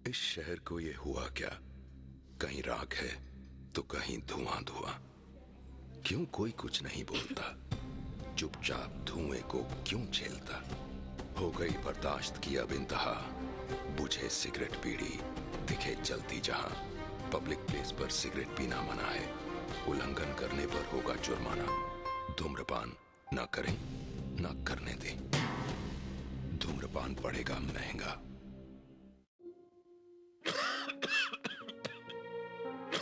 इस शहर को ये हुआ क्या? कहीं राख है तो कहीं धुआं धुआं। क्यों कोई कुछ नहीं बोलता? चुपचाप धुएं को क्यों झेलता? हो गई बर्दाश्त की अब इंतहा। बुझे सिगरेट बीड़ी दिखे जलती जहां। पब्लिक प्लेस पर सिगरेट पीना मना है। उल्लंघन करने पर होगा जुर्माना। धूम्रपान ना करें ना करने दें। धूम्रपान पड़ेगा महंगा।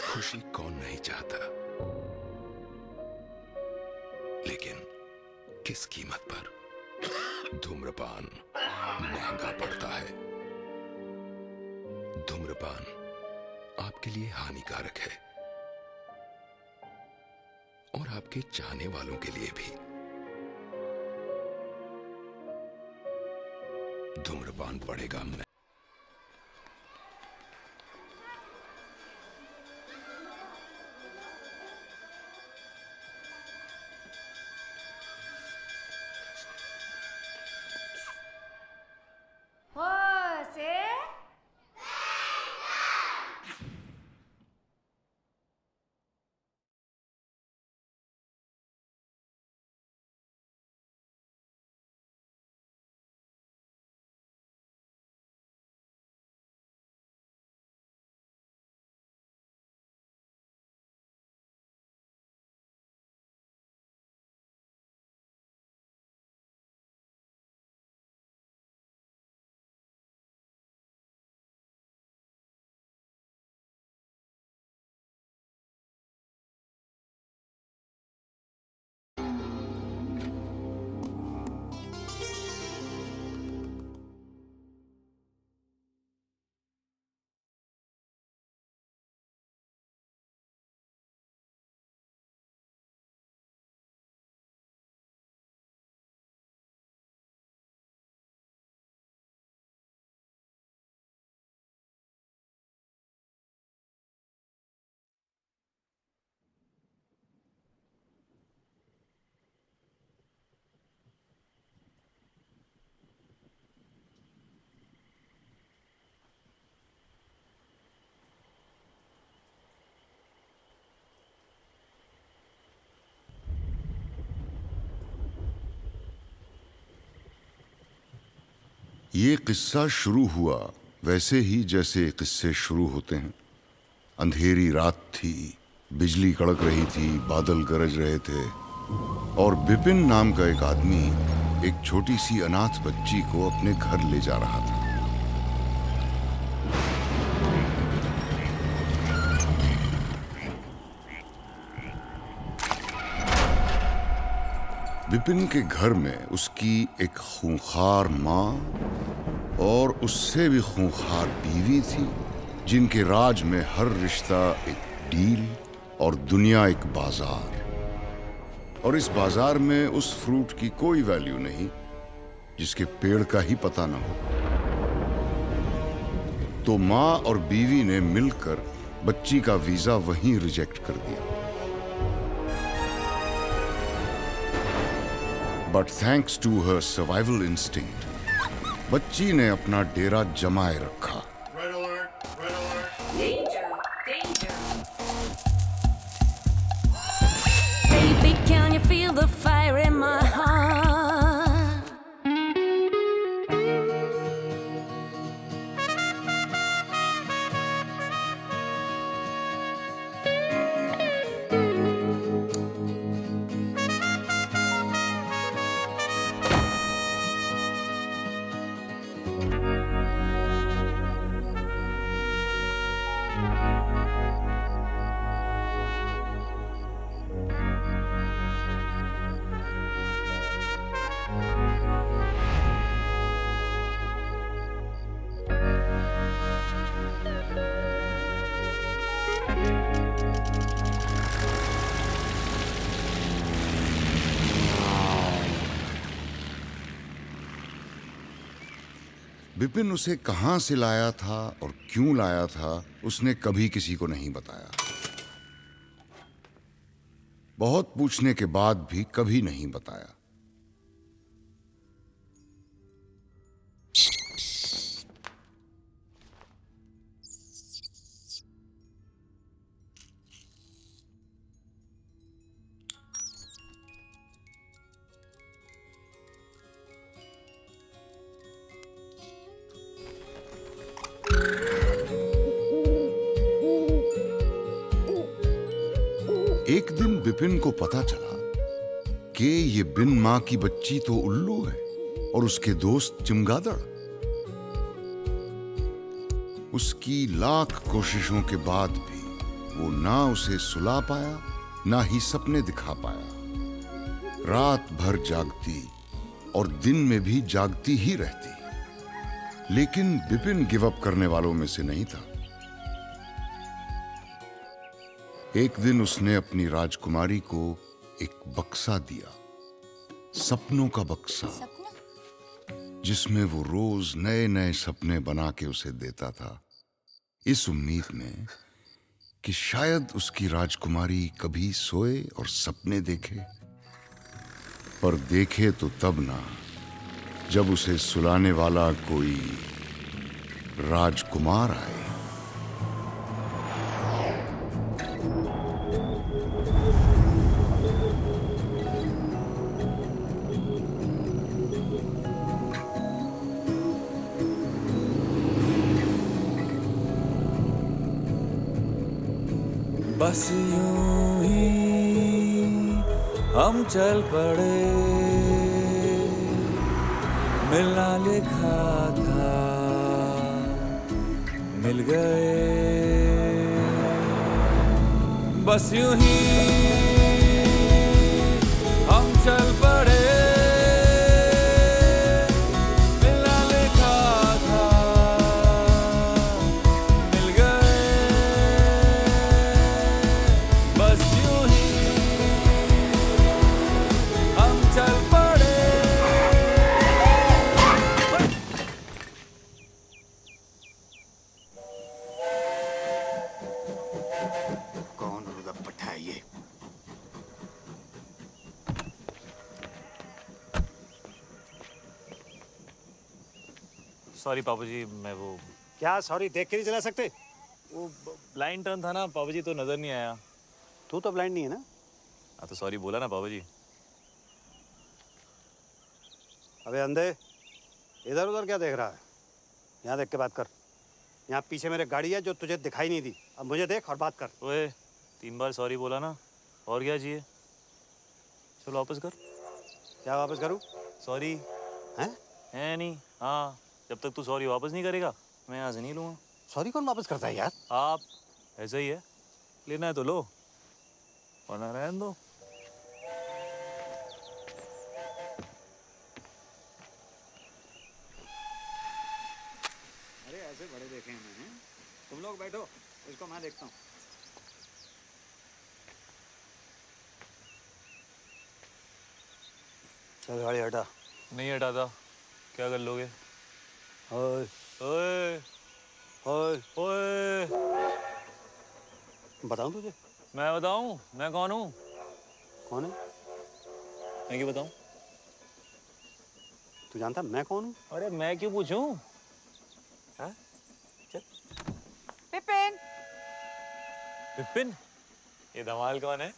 खुशी कौन नहीं चाहता, लेकिन किस कीमत पर? धूम्रपान महंगा पड़ता है। धूम्रपान आपके लिए हानिकारक है और आपके चाहने वालों के लिए भी। धूम्रपान पड़ेगा महंगा। ये किस्सा शुरू हुआ वैसे ही जैसे किस्से शुरू होते हैं। अंधेरी रात थी, बिजली कड़क रही थी, बादल गरज रहे थे और बिपिन नाम का एक आदमी एक छोटी सी अनाथ बच्ची को अपने घर ले जा रहा था। बिपिन के घर में उसकी एक खूंखार माँ और उससे भी खूंखार बीवी थी, जिनके राज में हर रिश्ता एक डील और दुनिया एक बाजार। और इस बाजार में उस फ्रूट की कोई वैल्यू नहीं जिसके पेड़ का ही पता न हो। तो माँ और बीवी ने मिलकर बच्ची का वीजा वहीं रिजेक्ट कर दिया। But thanks to her survival instinct, बच्ची ने अपना डेरा जमाए रखा। Red alert! Red alert! Danger! Danger! Baby, can you feel the fire in my heart? Bipin उसे कहां से लाया था और क्यों लाया था, उसने कभी किसी को नहीं बताया। बहुत पूछने के बाद भी कभी नहीं बताया। विपिन को पता चला कि ये बिन मां की बच्ची तो उल्लू है और उसके दोस्त चमगादड़। उसकी लाख कोशिशों के बाद भी वो ना उसे सुला पाया, ना ही सपने दिखा पाया। रात भर जागती और दिन में भी जागती ही रहती। लेकिन विपिन गिव अप करने वालों में से नहीं था। एक दिन उसने अपनी राजकुमारी को एक बक्सा दिया, सपनों का बक्सा, जिसमें वो रोज नए नए सपने बना के उसे देता था, इस उम्मीद में कि शायद उसकी राजकुमारी कभी सोए और सपने देखे। पर देखे तो तब ना, जब उसे सुलाने वाला कोई राजकुमार आए। बस यूं ही हम चल पड़े, मिलना लिखा था मिल गए। बस यूं ही हम चल पड़े, मिलना लिखा था मिल गए। बस यूं ही हम चल पड़े। कौन रुदपट्टा है ये? सॉरी पापा जी, मैं वो क्या सॉरी देख के नहीं चला सकते? ब्लाइंड टर्न था ना पापा जी, तो नजर नहीं आया। तू तो ब्लाइंड नहीं है ना? हाँ तो सॉरी बोला ना पापा जी। अबे अंधे, इधर उधर क्या देख रहा है? यहाँ देख के बात कर। यहाँ पीछे मेरे गाड़ी है जो तुझे दिखाई नहीं दी। अब मुझे देख और बात कर। ओए 3 बार सॉरी बोला ना, और क्या चाहिए? चलो वापस कर। क्या वापस करूँ? सॉरी हैं? है नहीं। हाँ, जब तक तू सॉरी वापस नहीं करेगा मैं यहाँ से नहीं लूँगा। सॉरी कौन वापस करता है यार? आप ऐसा ही है, लेना है तो लो वरना रहने दो। अरे ऐसे बड़े देखे हैं मैंने। तुम लोग बैठो, इसको मैं देखता हूँ। चल गाड़ी हटा। नहीं हटाता, क्या कर लोगे? ओए ओए ओए, ओए, बताऊँ तुझे मैं बताऊँ मैं कौन हूँ? कौन है? मैं क्यों बताऊँ? तू जानता मैं कौन हूँ? अरे मैं क्यों पूछूं? हाँ? चल। विपिन, विपिन, ये धमाल कौन है?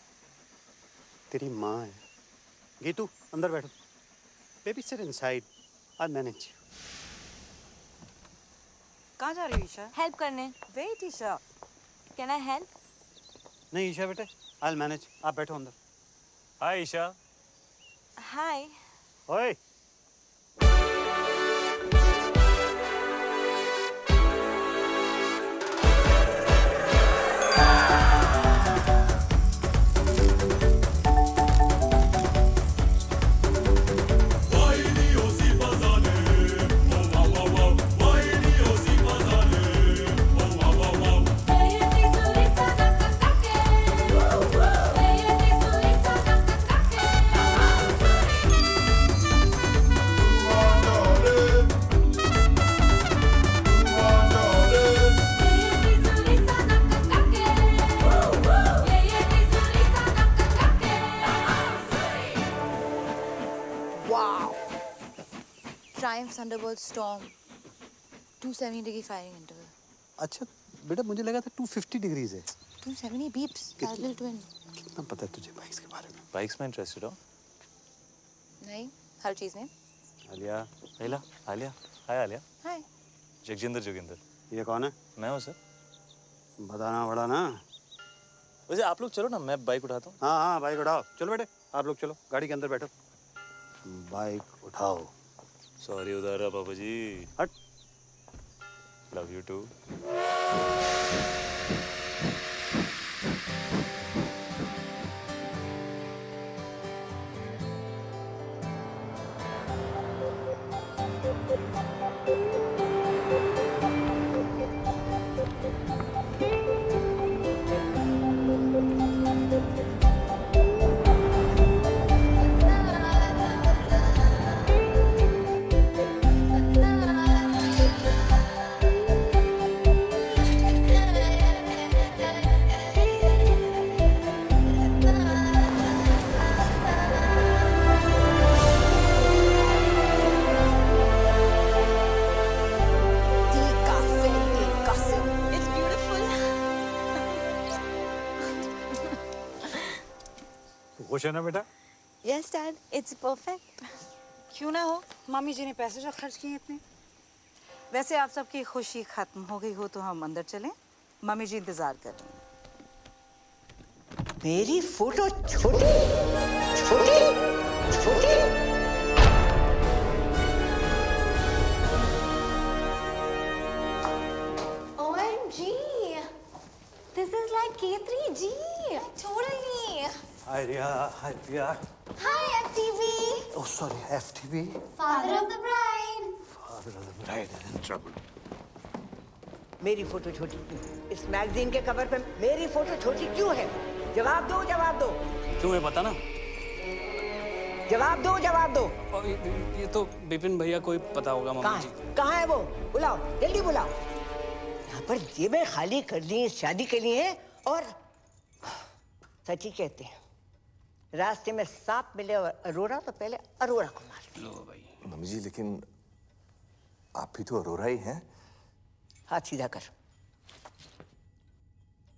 तेरी माँ है। गीतू अंदर बैठो। Baby sit inside, I manage. कहाँ जा रही हो ईशा? हेल्प करने। Wait Isha. Can I help? नहीं ईशा बेटे, आई मैनेज। आप बैठो अंदर। हाय ईशा। हाय। ओए Triumph Thunderbolt Storm 270 degree firing interval. अच्छा बेटा, मुझे लगा था 250 डिग्रीज है। 270 beeps parallel twin. कितना पता है तुझे बाइक्स के बारे में? बाइक्स में इंटरेस्टेड हो? नहीं, हर चीज में। आलिया, आलिया, आलिया, हाय आलिया। हाय। जगजिंदर जोगिंदर। ये कौन है? मैं हूँ सर। बताना पड़ा ना। वैसे आप लोग चलो ना, मैं बाइक उठाता हूँ। हाँ हाँ बाइक उठाओ, चलो बेटे आप लोग चलो, गाड़ी के अंदर बैठो। बाइक उठाओ। सॉरी उधार पापा जी। हट। Love you too. It's beautiful. खुश है ना बेटा? Yes, Dad. It's perfect. क्यों ना हो, मम्मी जी ने पैसे जो खर्च किए इतने। वैसे आप सबकी खुशी खत्म हो गई हो तो हम अंदर चलें, मम्मी जी इंतजार कर रही हैं। मेरी फोटो छोटी छोटी छोटी। OMG. This is like K3G. Totally. Hi Riya, hi Priya. Hi, FTV. Oh sorry, FTV। Father of the bride. Father of the bride is in trouble. मेरी फोटो छोटी क्यों? इस मैगजीन के कवर पे मेरी फोटो छोटी क्यों है? जवाब दो, जवाब दो। क्यों है पता ना? जवाब दो, जवाब दो। और ये तो विपिन भैया को ही पता होगा मम्मी जी। कहाँ है वो? बुलाओ, जल्दी बुलाओ। यहाँ पर जेबें खाली कर दी शादी के लिए और सच ही कहते हैं, रास्ते में सांप मिले और अरोरा तो पहले अरोरा को मार लो भाई। मम्मी जी लेकिन आप भी तो अरोरा ही हैं। हाथ सीधा कर।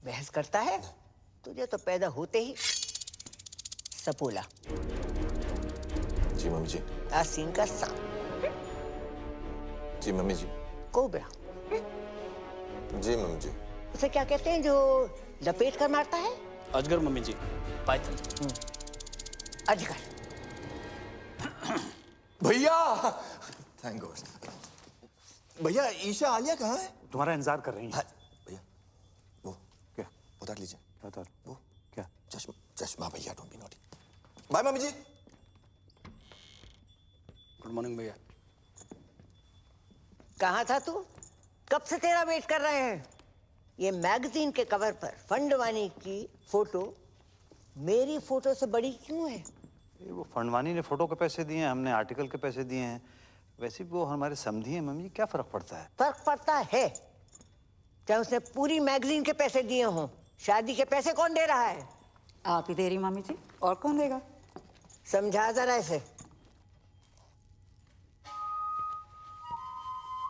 बहस करता है? तुझे तो पैदा होते ही सपोला। जी मम्मी जी। आसीन का सांप। जी मम्मी जी। कोबरा। जी मम्मी जी। उसे क्या कहते हैं जो लपेट कर मारता है? अजगर मम्मी जी। पाइथन। अजगर। भैया थैंक गॉड। भैया ईशा आलिया कहाँ है? तुम्हारा इंतजार कर रही है। भैया वो क्या? उतार लीजिए। उतार। वो क्या? चश्मा चश्मा भैया, don't be naughty. Bye mummy जी। गुड मॉर्निंग भैया। कहाँ था तू? कब से तेरा वेट कर रहे हैं? ये मैगजीन के कवर पर फंडवानी की फोटो मेरी फोटो से बड़ी क्यों है? ये वो फंडवानी ने फोटो के पैसे दिए हैं, हमने आर्टिकल के पैसे दिए हैं। वैसे भी वो हमारे समधी हैं मम्मी, क्या फर्क पड़ता है? फर्क पड़ता है। चाहे उसने पूरी मैगजीन के पैसे दिए हों, शादी के पैसे कौन दे रहा है? आप ही दे रही मम्मी जी, और कौन देगा? समझा जरा इसे।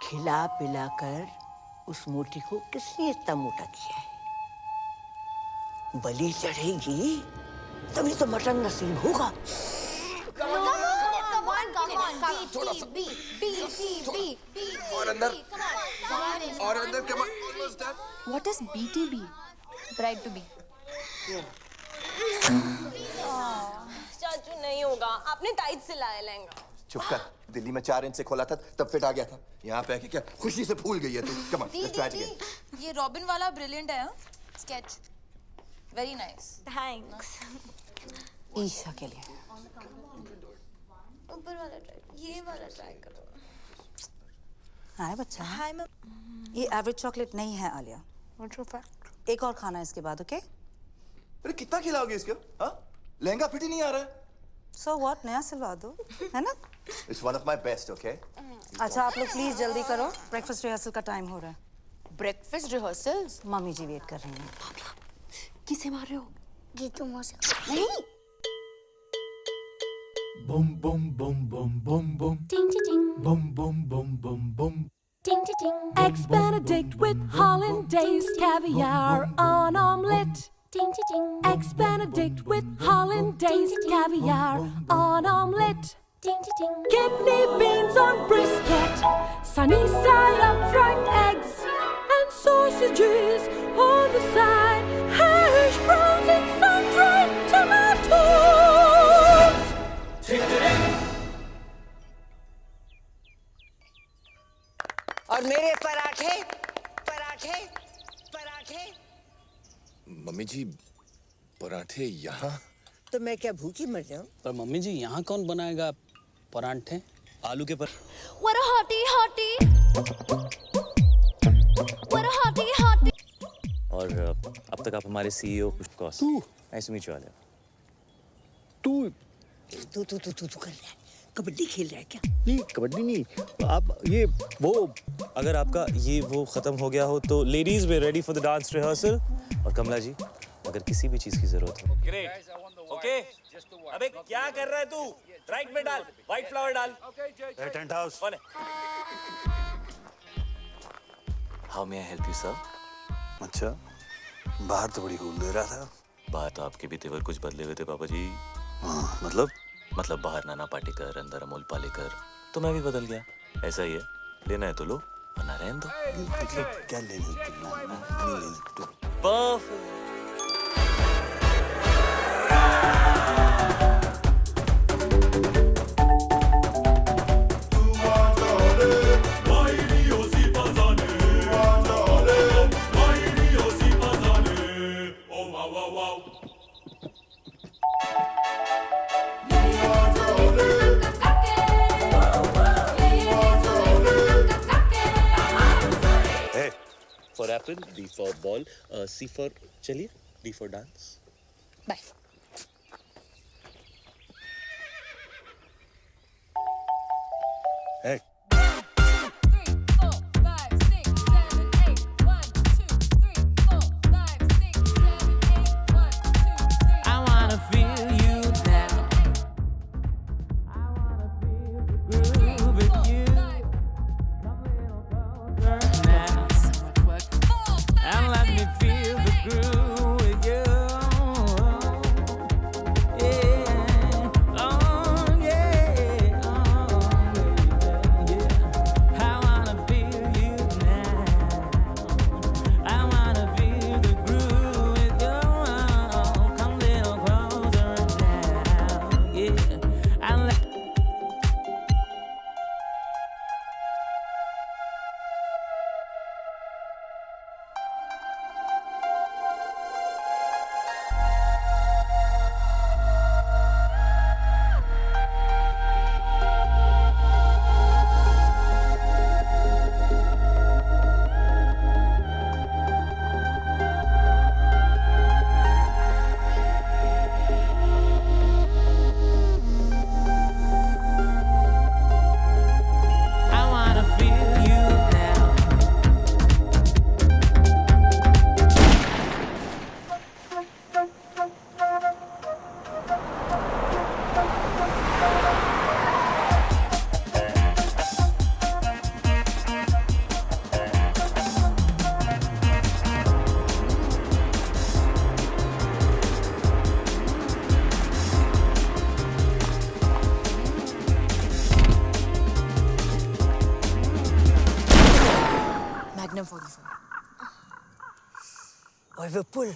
खिला पिलाकर उस मोटी को किसने इतना मोटा किया है? बलि चढ़ेगी तभी तो मटन नसीब होगा। और अंदर come on. What is BTB? Bride to be. चाचू नहीं होगा, आपने टाइट से लाया लहंगा। चुप कर। दिल्ली में 4 इंच से खोला था तब फिट आ गया था। यहाँ पे आके क्या खुशी से फूल गई है तू। Come on, let's try again. ये रॉबिन वाला ब्रिलियंट है, sketch very nice. Thanks. Isha के लिए। ऊपर वाला ट्राई, ये वाला ट्राई करो। हाय बच्चा। हाय मम। ये एवरेज चॉकलेट नहीं है आलिया। एक और खाना है इसके बाद, ओके? अरे कितना खिलाओगे इसको? हाँ? लहंगा फिट ही नहीं आ रहा है। So what, नया सिलवा दो, है ना? It's one of my best, okay? अच्छा आप लोग प्लीज जल्दी करो, ब्रेकफास्ट रिहर्सल का टाइम हो रहा है। Breakfast rehearsals? मम्मी जी वेट कर रही हैं। किसे मार रहे हो? गीतू मौसी। नहीं। Boom boom boom boom boom boom. Ding ding ding. Boom boom boom boom boom. Ding ding ding. Eggs Benedict with hollandaise, caviar on omelette. Ding ding ding. Eggs Benedict with hollandaise, caviar on omelette. Ding ding ding. Kidney beans on brisket, sunny side up fried eggs, and sausages on the side. Hash brown. मेरे पराठे पराठे पराठे। Mummy जी पराठे यहाँ? तो मैं क्या भूखी मर जाऊं? पर मम्मी जी यहाँ कौन बनाएगा परांठे? आलू के पर। What a hottie hottie. What a hottie hottie. और अब तक आप हमारे सीईओ कॉस्ट। तू nice to meet you Alia. तू तू कर रहा है, कबड्डी खेल रहा है क्या? नहीं कबड्डी नहीं, आप ये वो अगर आपका ये वो खत्म हो गया हो तो ladies way ready for the dance rehearsal. और कमला जी अगर किसी भी चीज की जरूरत हो। Great okay. अबे क्या कर रहा है तू? राइट में डाल, व्हाइट फ्लावर डाल। Tent house. कौन है? How may I help you sir? अच्छा, बाहर तो बड़ी हूल दे रहा था। बाहर तो आपके भी तेवर कुछ बदले हुए थे पापा जी। हाँ, मतलब बाहर नाना पाटेकर, अंदर अमोल पालेकर, तो मैं भी बदल गया। ऐसा ही है, लेना है तो लो वरना रहने दो। मतलब क्या लेने तो perfect. For apple, B for ball, C for चलिए, D for dance. Bye. Hey. और विपुल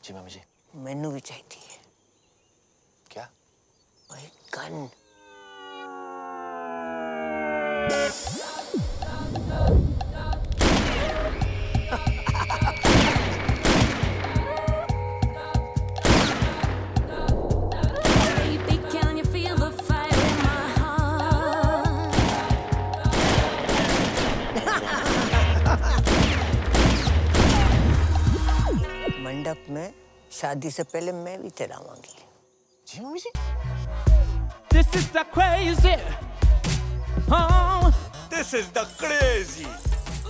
जी मम्मी जी। मैनू भी चाहिए। क्या? वही गन। मंडप में शादी से पहले मैं भी चलाऊंगी। जी mummy ji. This is the crazy. Oh, This is the crazy.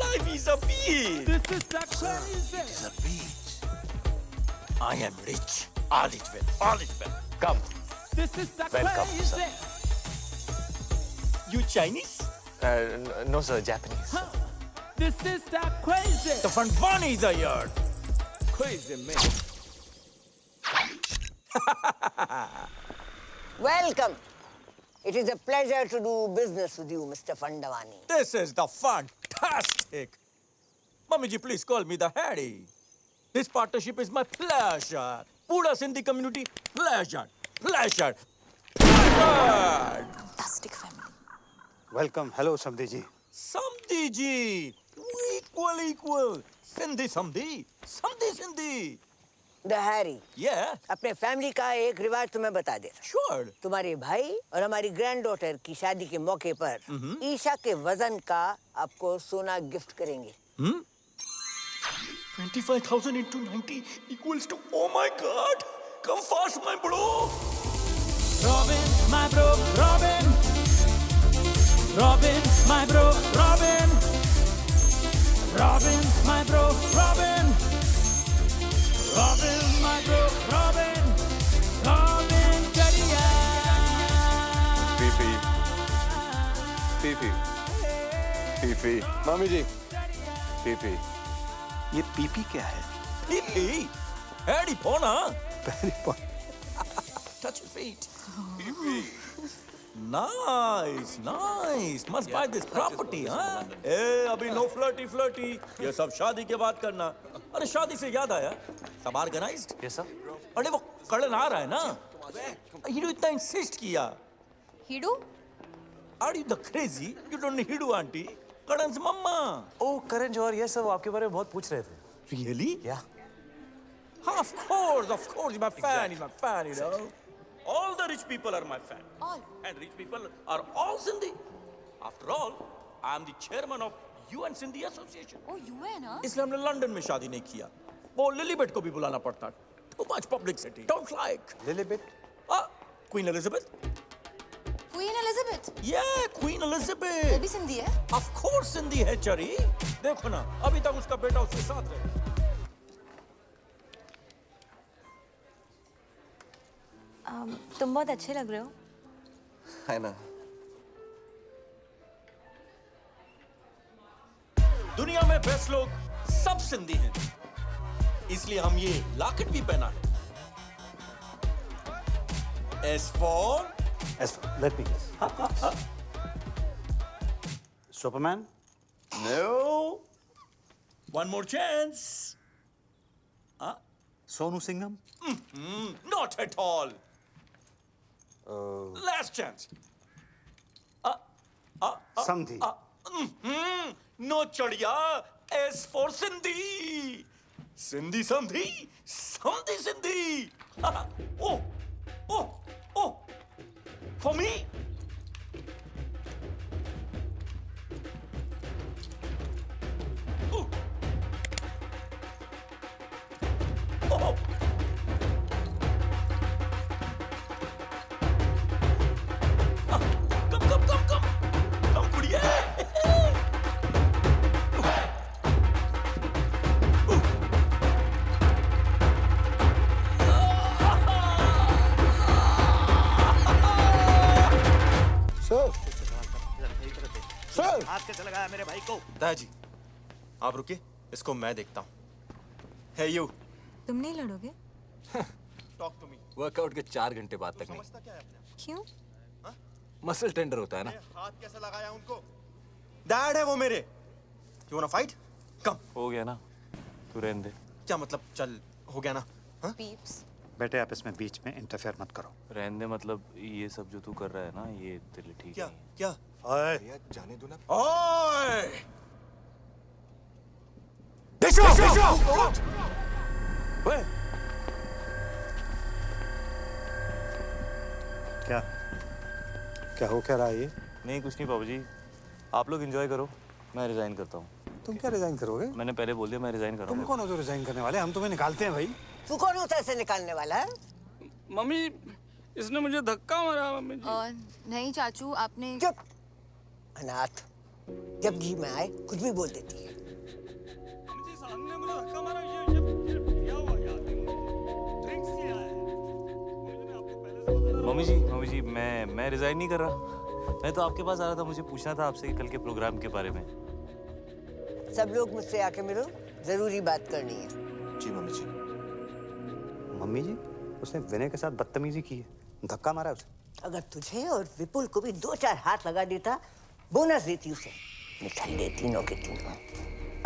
Life is a beach. this is the crazy. It is a beach. I am rich. All is well. All is well. Come. This is the Welcome, crazy. You Chinese? No sir, Japanese. This is the crazy. The Fanfanis are here. Crazy man. Welcome. It is a pleasure to do business with you, Mr. Fandavani. This is the fantastic. Mummy ji, please call me the Harry. This partnership is my pleasure. Pura Sindhi community, pleasure, pleasure, pleasure. Fantastic family. Welcome. Hello समधी जी। समधी जी, equal. Sindhi समधी, समधी Sindhi. The Harry, Yeah, अपने family का एक रिवाज तुम्हें बता देता हूँ। sure. तुम्हारे भाई और हमारी ग्रैंड डॉटर की शादी के मौके पर ईशा के वजन का आपको सोना गिफ्ट करेंगे। 25,000 into 90 equals to, oh my God. Come fast, my bro. Robin, my bro, Robin. Robin, my bro, Robin. Robin, my bro, Robin. Robin, my bro, Robin. Robin, Jadiya. PP, मामी जी, पीपी। ये PP क्या है? Pee. Harry Pona. Touch your feet. Nice. Must buy this property, huh? ए, अभी no flirty. ये सब शादी के बाद करना. अरे शादी से याद आया. सब organized? Yes, sir. अरे वो कड़न आ रहा है ना? हीडू इतना insist किया. Hidu? Are you the crazy? You don't need Hidu auntie. कड़न's mama. Oh Karan Johar, yes sir, वो आपके बारे में बहुत पूछ रहे थे. Really? Yeah. Of course, he's my fan, you know. All the rich people are my fan. All. And rich people are all Sindhi. After all, I am the chairman of UN Sindhi Association. Oh, UN, huh? इसलिए हमने London में शादी नहीं किया. वो लिलीबेट को भी बुलाना पड़ता. Too much publicity. Don't like. लिलीबेट? Queen Elizabeth. Queen Elizabeth? Yeah, Queen वो Elizabeth. भी सिंधी है? Of course Sindhi है चरी. देखो ना, अभी तक उसका बेटा उसके साथ है. तुम बहुत अच्छे लग रहे हो। है ना? दुनिया में बेस्ट लोग सब सिंधी हैं, इसलिए हम ये लॉकेट भी पहना है. S for Let me guess. Superman? no. One more chance. Sonu Singham? Not at all. Last chance. समधी? No चढ़िया. S for Sindhi. Sindhi Sandhi. Sindhi. Oh. For me? Oh. Come, कुड़िए. सर, हाथ कैसे लगाया मेरे भाई को? दादाजी, आप रुकिए, इसको मैं देखता हूँ. Hey you. तुम नहीं लड़ोगे? Talk to me. वर्कआउट के 4 घंटे बाद तक नहीं. क्यों? मसल टेंडर होता है ना. हाथ कैसे लगाया उनको? डैड है वो मेरे. You wanna fight? Come. हो गया ना, तू रहने दे. क्या मतलब चल हो गया ना? Peeps. बेटे आप इसमें बीच में इंटरफेयर मत करो। रहने दे, मतलब ये सब जो तू कर रहा है ना, ये तेरे लिए ठीक क्या नहीं है। क्या? ओए भैया जाने दो ना। ओए! क्या क्या हो क्या रहा है ये? नहीं कुछ नहीं बाबूजी, आप लोग एंजॉय करो, मैं रिजाइन करता हूँ। तुम क्या रिजाइन करोगे? मैंने पहले बोल दिया मैं रिजाइन कर रहा हूँ। तुम कौन हो जो रिजाइन करने वाले? हम तुम्हें निकालते हैं भाई। तू कौन होता है इसे निकालने वाला है? मम्मी इसने मुझे धक्का मारा मम्मी जी। नहीं चाचू, आपने चुप अनाथ, जब जी में आए कुछ भी बोल देती है। सामने मुझे धक्का मारा, ये क्या हुआ यार? ड्रिंक्स किया है। मम्मी जी मैं रिजाइन नहीं कर रहा। मैं तो आपके पास आ रहा था, मुझे पूछना था आपसे कल के प्रोग्राम के बारे में। सब लोग मुझसे आके मिलो, जरूरी बात करनी है। जी मम्मी जी। मम्मी जी, उसने विनय के साथ बदतमीजी की है, धक्का मारा है उसे। अगर तुझे और विपुल को भी 2-4 हाथ लगा देता, बोनस देती उसे। निकल दे तीनों के तीनों।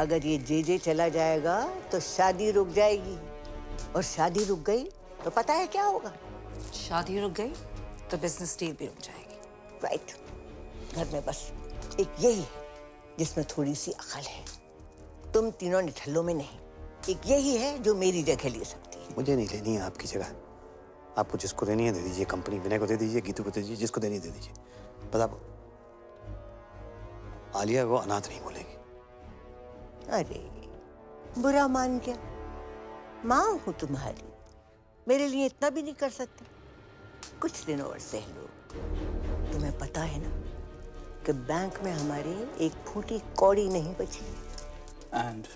अगर ये जे चला जाएगा तो शादी रुक जाएगी, और शादी रुक गई तो पता है क्या होगा? शादी रुक गई तो बिजनेस डील भी रुक जाएगी। राइट। घर में बस एक यही है जिसमें थोड़ी सी अकल है। तुम तीनों निठल्लों में नहीं, एक यही है जो मेरी जगह ले सकती है। मुझे नहीं लेनी है आपकी जगह। आपको जिसको देनी है दे दीजिए, कंपनी विनय को दे दीजिए, गीतू को दे दीजिए, जिसको देनी दे दीजिए। बस आप आलिया को अनाथ नहीं बोलेगी। अरे बुरा मान गया, माँ हूं तुम्हारी, मेरे लिए इतना भी नहीं कर सकते? कुछ दिन और सह लो। तुम्हें पता है ना कि बैंक में हमारे एक फूटी कौड़ी नहीं बची। And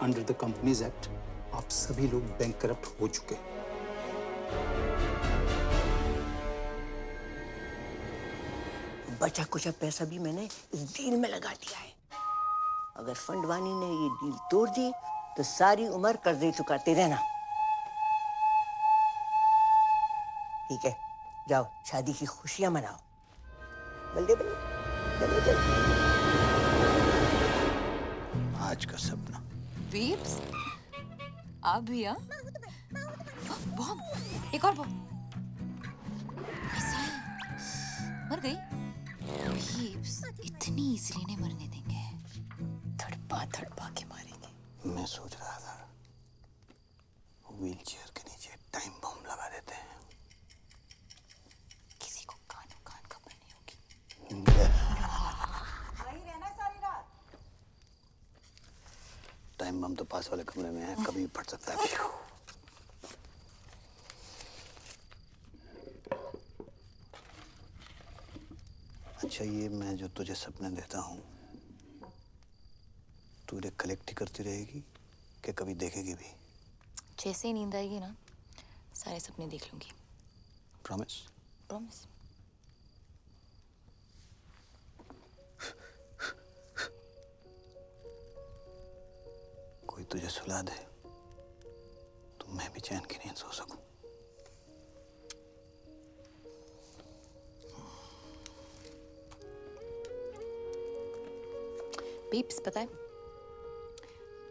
under the companies act आप सभी लोग बैंक करप्ट हो चुके हैं। बचा कुछ पैसा भी मैंने इस डील में लगा दिया है। अगर फंडवानी ने ये डील तोड़ दी तो सारी उम्र कर्जे चुकाते रहना। ठीक है, जाओ शादी की खुशियां मनाओ। बल्ले बल्ले, चलो चलो। आज का सपना। बीब्स, आप भी हाँ? बॉम्ब, एक और बॉम्ब। मर गई? बीब्स, इतनी इजीली नहीं मरने देंगे। तड़पा के मारेंगे। मैं सोच रहा था व्हील चेयर के नीचे टाइम बम लगा देते हैं। किसी को कान खबर नहीं होगी। वहीं रहना सारी रात। टाइम बम तो पास वाले कमरे में है, कभी फट सकता है। अच्छा, ये मैं जो तुझे सपने देता हूँ तू इन्हें कलेक्ट ही करती रहेगी कि कभी देखेगी भी? जैसे ही नींद आएगी ना, सारे सपने देख लूंगी। प्रॉमिस? प्रॉमिस। कोई तुझे सुला दे तो मैं भी चैन की नींद सो सकूं। बीप्स, पता है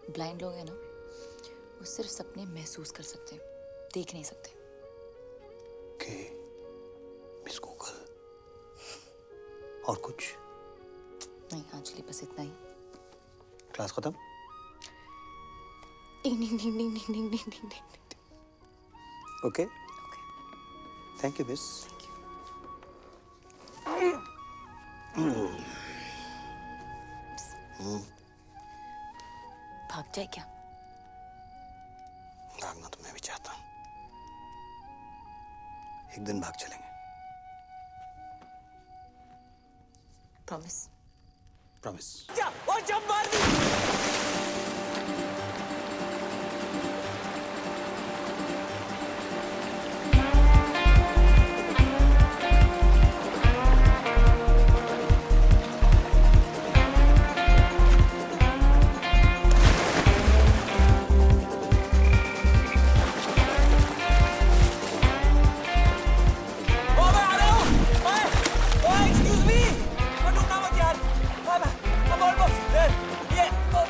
ब्लाइंड लोग हैं ना, वो सिर्फ सपने महसूस कर सकते हैं, देख नहीं सकते। के मिस गूगल और कुछ नहीं अंजलि, बस इतना ही। क्लास खत्म? Ding ding ding ding ding ding ding ding. Okay, thank you miss. भाग जाए क्या? भागना तो मैं भी चाहता हूँ। एक दिन भाग चलेंगे। प्रॉमिस? प्रॉमिस। और जब मार दी।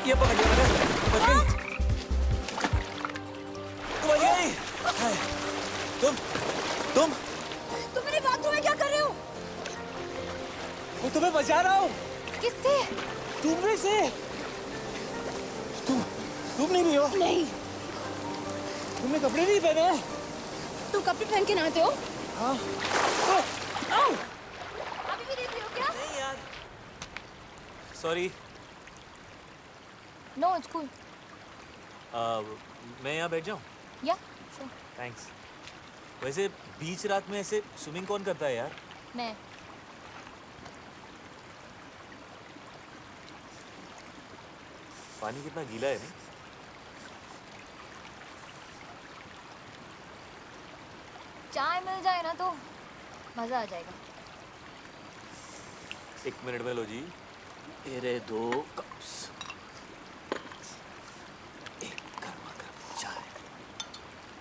ये पकड़ लिया मैंने। बच गई। तू बच गई। तुम मेरे बाथरूम में क्या कर रहे हो? मैं तुम्हें बचा रहा हूँ। किससे? तुमने से। तुम नहीं भी हो? नहीं। तुमने कपड़े नहीं पहने? तुम कपड़े पहन के नहाते हो? हाँ। अभी भी देख रहे हो क्या? नहीं यार। सॉरी। No, it's cool. मैं यहाँ बैठ जाऊँ? Yeah, sure. थैंक्स। वैसे बीच रात में ऐसे स्विमिंग कौन करता है यार? मैं। पानी कितना गीला है नहीं? चाय मिल जाए ना तो मजा आ जाएगा। 1 मिनट में लो जी। मेरे 2 कप्स। एक गर्मा गर्म चाय।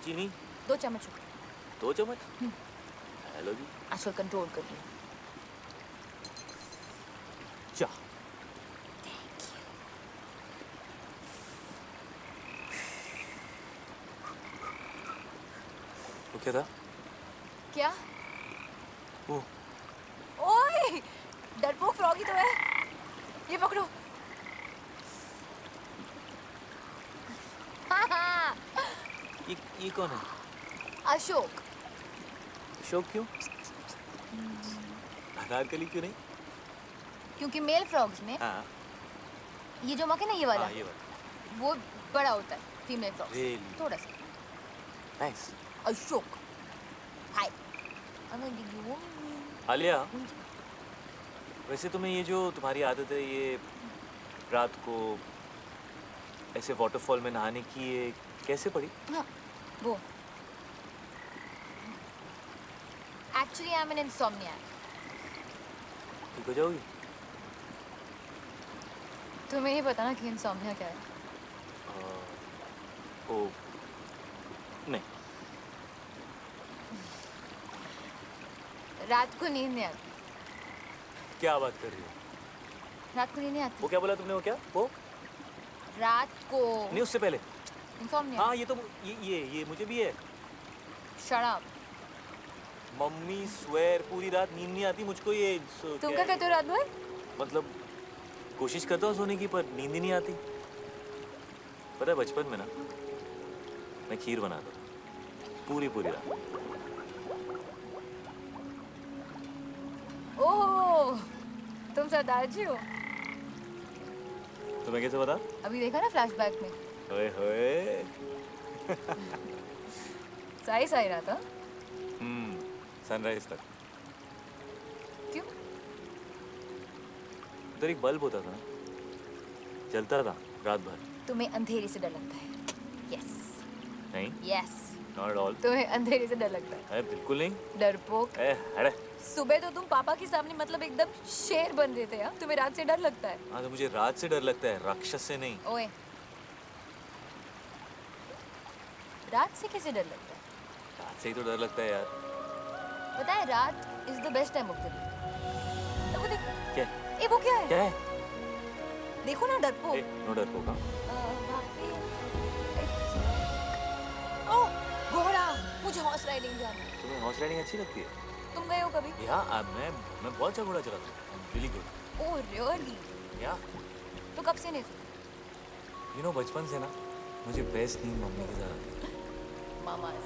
चीनी? 2 चम्मच। 2 चम्मच? हेलो जी। आजकल कंट्रोल कर लिया। चाह। वो क्या था? क्या? वो ओए, डरपोक फ्रॉगी तो है। ये पकड़ो, कौन है? अशोक। अशोक क्यों? अनारकली क्यों नहीं? क्योंकि मेल फ्रॉग्स में हाँ ये जो मक है ना, ये वाला हाँ, ये वाला। वो बड़ा होता है फीमेल फ्रॉग्स Really? थोड़ा सा। नाइस। अशोक हाय। आलिया, वैसे तुम्हें ये जो तुम्हारी आदत है ये रात को ऐसे वाटरफॉल में नहाने की, ये कैसे पड़ी? हाँ, वो एक्चुअली आई एम एन इंसोम्नियाक। ठीक हो जाओगी? तुम्हें ही पता ना कि इंसोम्निया क्या है। ओ नहीं। रात को नींद नहीं आती। क्या बात कर रही हो? रात को नींद नहीं आती। वो क्या बोला तुमने? वो क्या? वो रात को नहीं, उससे पहले। इंसोम्निया। हाँ ये तो ये मुझे भी है। Shut up. मम्मी स्वेर पूरी रात नींद नहीं आती मुझको। ये तुम क्या कहते हो रात भर? मतलब कोशिश करता हूँ सोने की, पर नींद ही नहीं आती। पता है बचपन में ना मैं खीर बनाता पूरी रात। ओह, तुम सरदार जी हो। तुम्हें कैसे पता? अभी देखा ना फ्लैशबैक में। ओए होए। सही रहा था। सनराइज तक। क्यों? उधर एक बल्ब होता था ना, जलता था रात भर। तुम्हें अंधेरे से डर लगता है। यस। नहीं। यस। Not at all. तुम्हें अंधेरे से डर लगता है। अरे बिल्कुल नहीं। डरपोक। अरे सुबह तो तुम पापा के सामने मतलब एकदम शेर बन रहे थे यार। तुम्हें रात से डर लगता है। हाँ तो मुझे रात से डर लगता है, राक्षस से नहीं। ओए, रात से कैसे डर लगता है? रात से ही तो डर लगता है यार। पता है रात is the best time of the day. वो देख। क्या? ए वो क्या है? क्या है? देखो ना डरपोक। नो डरपोक। ओह घोड़ा, मुझे हॉर्स राइडिंग जाना है। तुम्हें हॉर्स राइडिंग अच्छी लगती है? तुम गए हो कभी? या मैं बहुत अच्छा घोड़ा चलाता हूँ। Really good. Oh really? या तो कब से नहीं सुना? यू नो बचपन से ना मुझे बेस्ट नींद मम्मी के साथ आती है। मामा is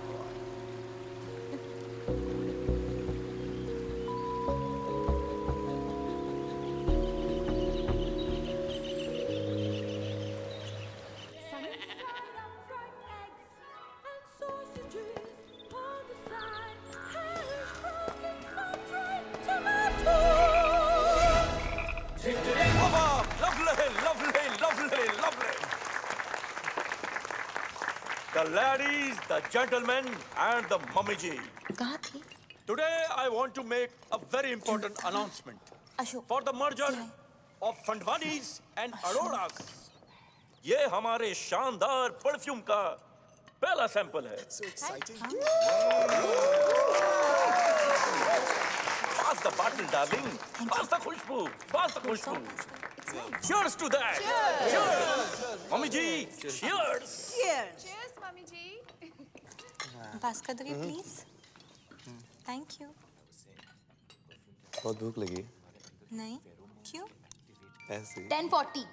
The ladies, the gentlemen, and the mummy ji. कहाँ थी? Today I want to make a very important announcement for the merger of Fandwanis and Auroras. ये हमारे शानदार परफ्यूम का पहला सैंपल है। Pass the bottle, darling. Pass the Khushboo. Pass the Khushboo. Cheers to that. Cheers. Mummy ji, cheers. Cheers, mummy ji. Pass कर दोगे please? Thank you. बहुत भूख लगी। नहीं, क्यों? ऐसे 10:40।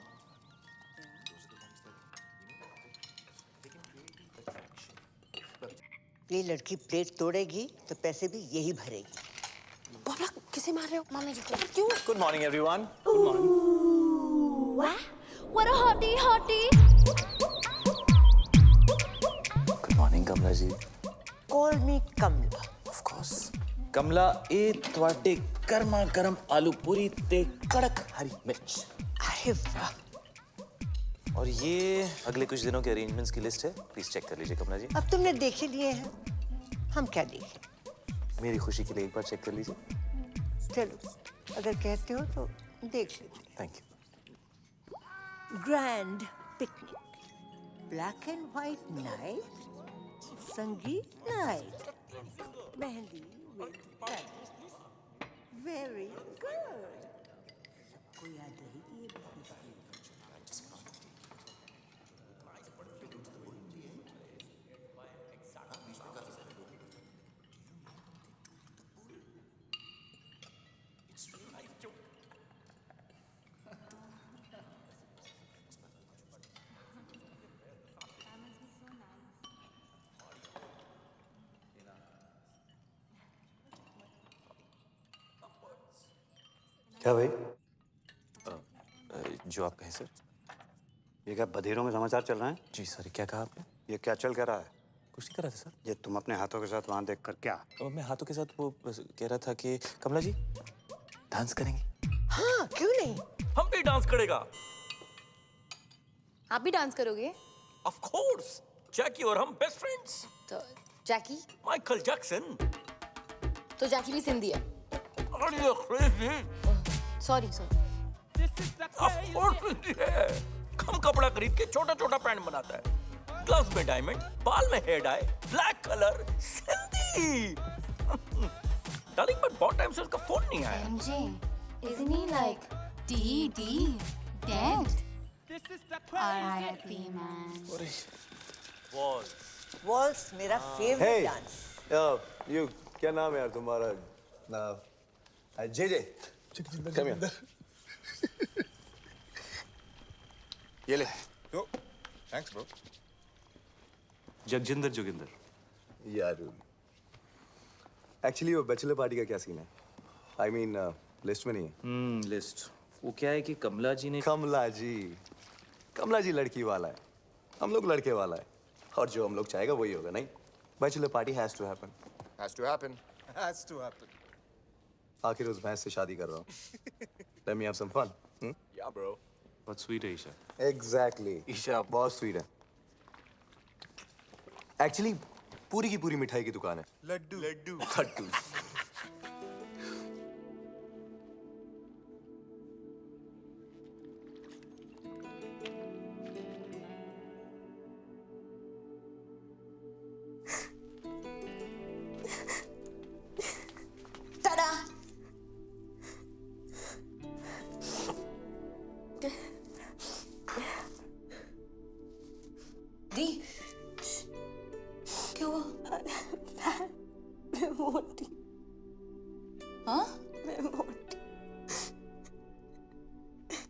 ये लड़की प्लेट तोड़ेगी तो पैसे भी यही भरेगी। बाबा किसे मार रहे हो? मम्मी जी को। क्यों? Good morning everyone. What a hottie hottie. Good morning Kamala ji. Call me Kamala. Of course. Kamala ए ਤੁਹਾਡੇ गर्मा गर्म आलू पूरी ते कड़क हरी मिर्च। अरे वाह। और ये अगले कुछ दिनों के अरेंजमेंट्स की लिस्ट है, प्लीज चेक कर लीजिए कमला जी। अब तुमने देख ही लिए हैं, हम क्या देखें? मेरी खुशी के लिए एक बार चेक कर लीजिए। चलो अगर कहते हो तो देख लीजिए। Thank you. Grand picnic, black and white night, Sangeet night, Mehendi with very good. सबको याद रहेगी ये business। क्या भाई? जो आप कहें सर। ये क्या बधेरों में समाचार चल रहे हैं? जी सर, क्या कहा आपने? ये क्या चल क्या रहा है? कुछ नहीं कर रहा था सर। ये तुम अपने हाथों के साथ वहां देखकर क्या? मैं हाथों के साथ वो कह रहा था कि कमला जी डांस करेंगे। हाँ, क्यों नहीं? हम भी डांस करेगा। आप भी डांस करोगे? ऑफ कोर्स, जैकी और हम बेस्ट फ्रेंड्स। तो जैकी? Michael Jackson. तो जैकी भी सिंधी है? Are you crazy? Sorry Of course Sindhi है। कम कपड़ा खरीद के छोटा छोटा पैंट बनाता है। ग्लव्स में डायमंड, बाल में hair dye, black colour, Sindhi. Darling, but बहुत टाइम से उसका फोन नहीं आया। MJ, isn't he like dead? R.I.P. man. Waltz मेरा फेवरेट डांस। यू क्या नाम है यार तुम्हारा? जे कम हियर। ये ले। Thanks bro. जगजिंदर जोगिंदर। यार एक्चुअली वो बैचलर पार्टी का क्या सीन है? आई मीन लिस्ट में नहीं है। लिस्ट वो क्या है कि कमला जी लड़की वाला है, हम लोग लड़के वाला है, और जो हम लोग चाहेगा वही होगा। नहीं, bachelor party has to happen. आखिर उस भैंस से शादी कर रहा हूँ। Let me have some fun. Ya bro. बहुत स्वीट है ईशा। एग्जैक्टली, ईशा बहुत स्वीट है। एक्चुअली पूरी की पूरी मिठाई की दुकान है। लड्डू। दी, क्या हुआ? मैं मोटी। हाँ? मैं मोटी।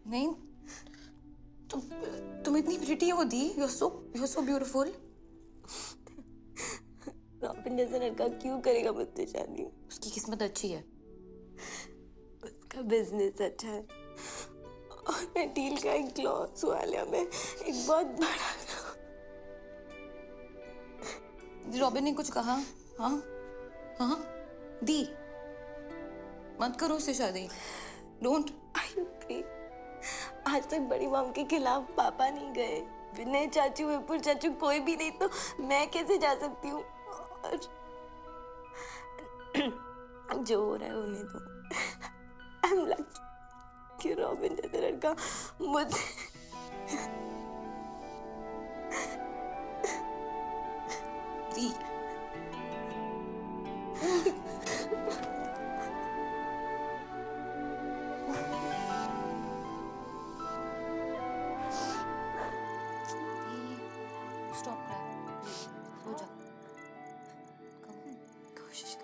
नहीं, तुम इतनी प्रिटी हो दी। You're so beautiful. रॉबिन जैसा लड़का क्यों करेगा मुझसे शादी? उसकी किस्मत अच्छी है। उसका बिजनेस अच्छा है और मैं डील का एक क्लॉथ्स वाले में एक बहुत बड़ा। रॉबिन ने कुछ कहा? हाँ? दी, मत करो उससे शादी। डोंट। आज तक बड़ी मॉम के खिलाफ पापा नहीं गए। विनय चाचू, विपुल चाचू, कोई भी नहीं, तो मैं कैसे जा सकती हूँ? और जो हो रहा है होने दो। आई एम लकी कि रॉबिन जैसा लड़का मुझे दी। Stop crying. सो जा। कोशिश कर।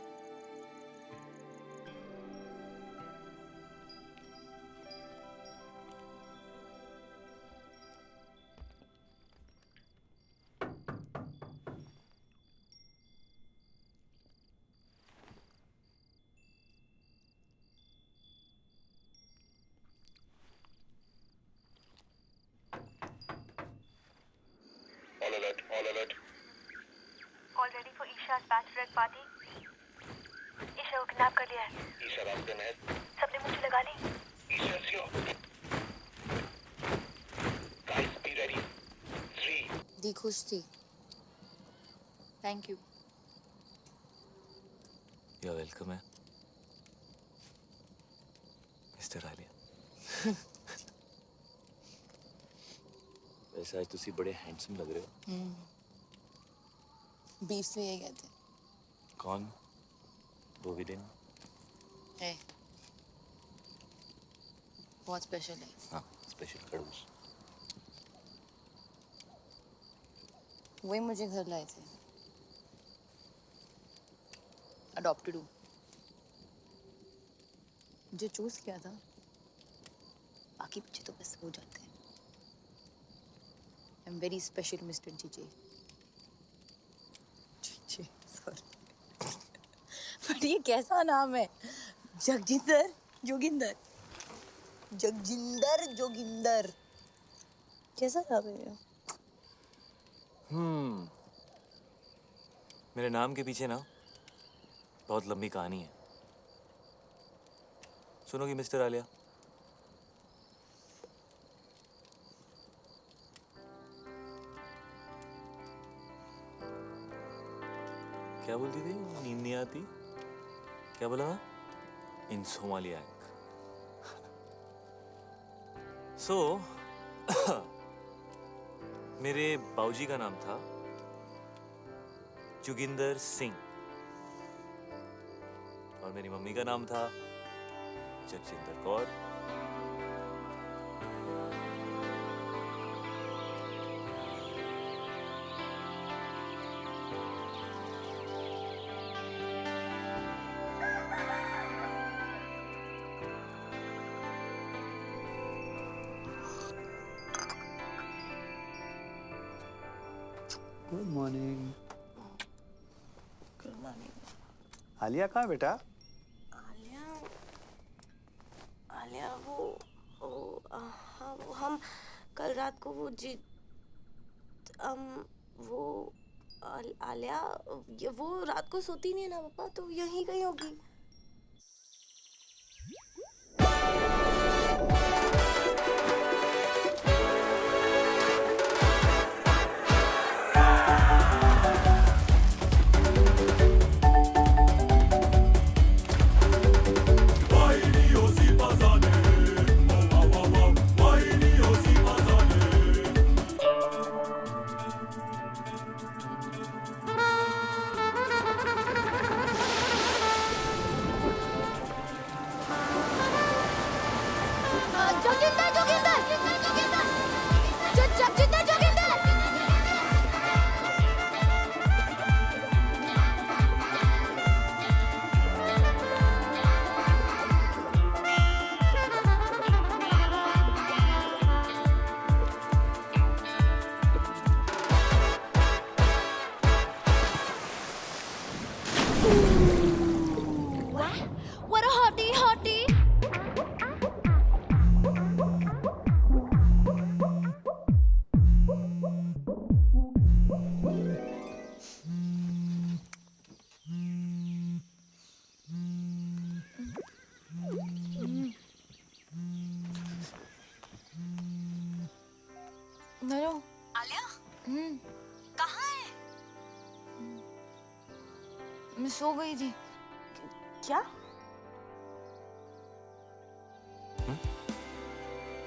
All alert. All ready for Isha's bachelorette party? Isha को किडनैप कर लिया है। ईशा रास्ते में है। सबने मुझे लगा ली। Isha slow. Guys, be ready. 3. दी खुश थी। Thank you. You're welcome है मिस्टर आलिया। वैसे आज तुसी बड़े हैंडसम लग रहे हो। बीफ से यही कहते हैं। कौन? वो भी दिन है। बहुत स्पेशल है। हाँ, स्पेशल खड़ूस। वही मुझे घर लाए थे। अडॉप्टेड हूँ। जो चूज किया था, बाकी बच्चे तो बस हो जाते हैं। I'm very special, Mr. JJ. JJ, sorry. पर ये कैसा नाम है? जगजिंदर जोगिंदर। जगजिंदर जोगिंदर। कैसा था भैया? मेरे नाम के पीछे ना बहुत लंबी कहानी है। सुनोगी मिस्टर आलिया? क्या बोलती थी? नींद नहीं आती? क्या बोला? इंसोमालियाक। सो मेरे बाऊजी का नाम था जोगिंदर सिंह और मेरी मम्मी का नाम था Jagjinder Kaur. Good morning. Good morning. Alia कहाँ बेटा? आलिया आलिया हाँ वो हम कल रात को वो आलिया वो रात को सोती नहीं है ना पापा, तो यहीं कहीं होगी। What a hottie, hottie! नरो। आलिया कहाँ है? मैं सो गई थी। क्या?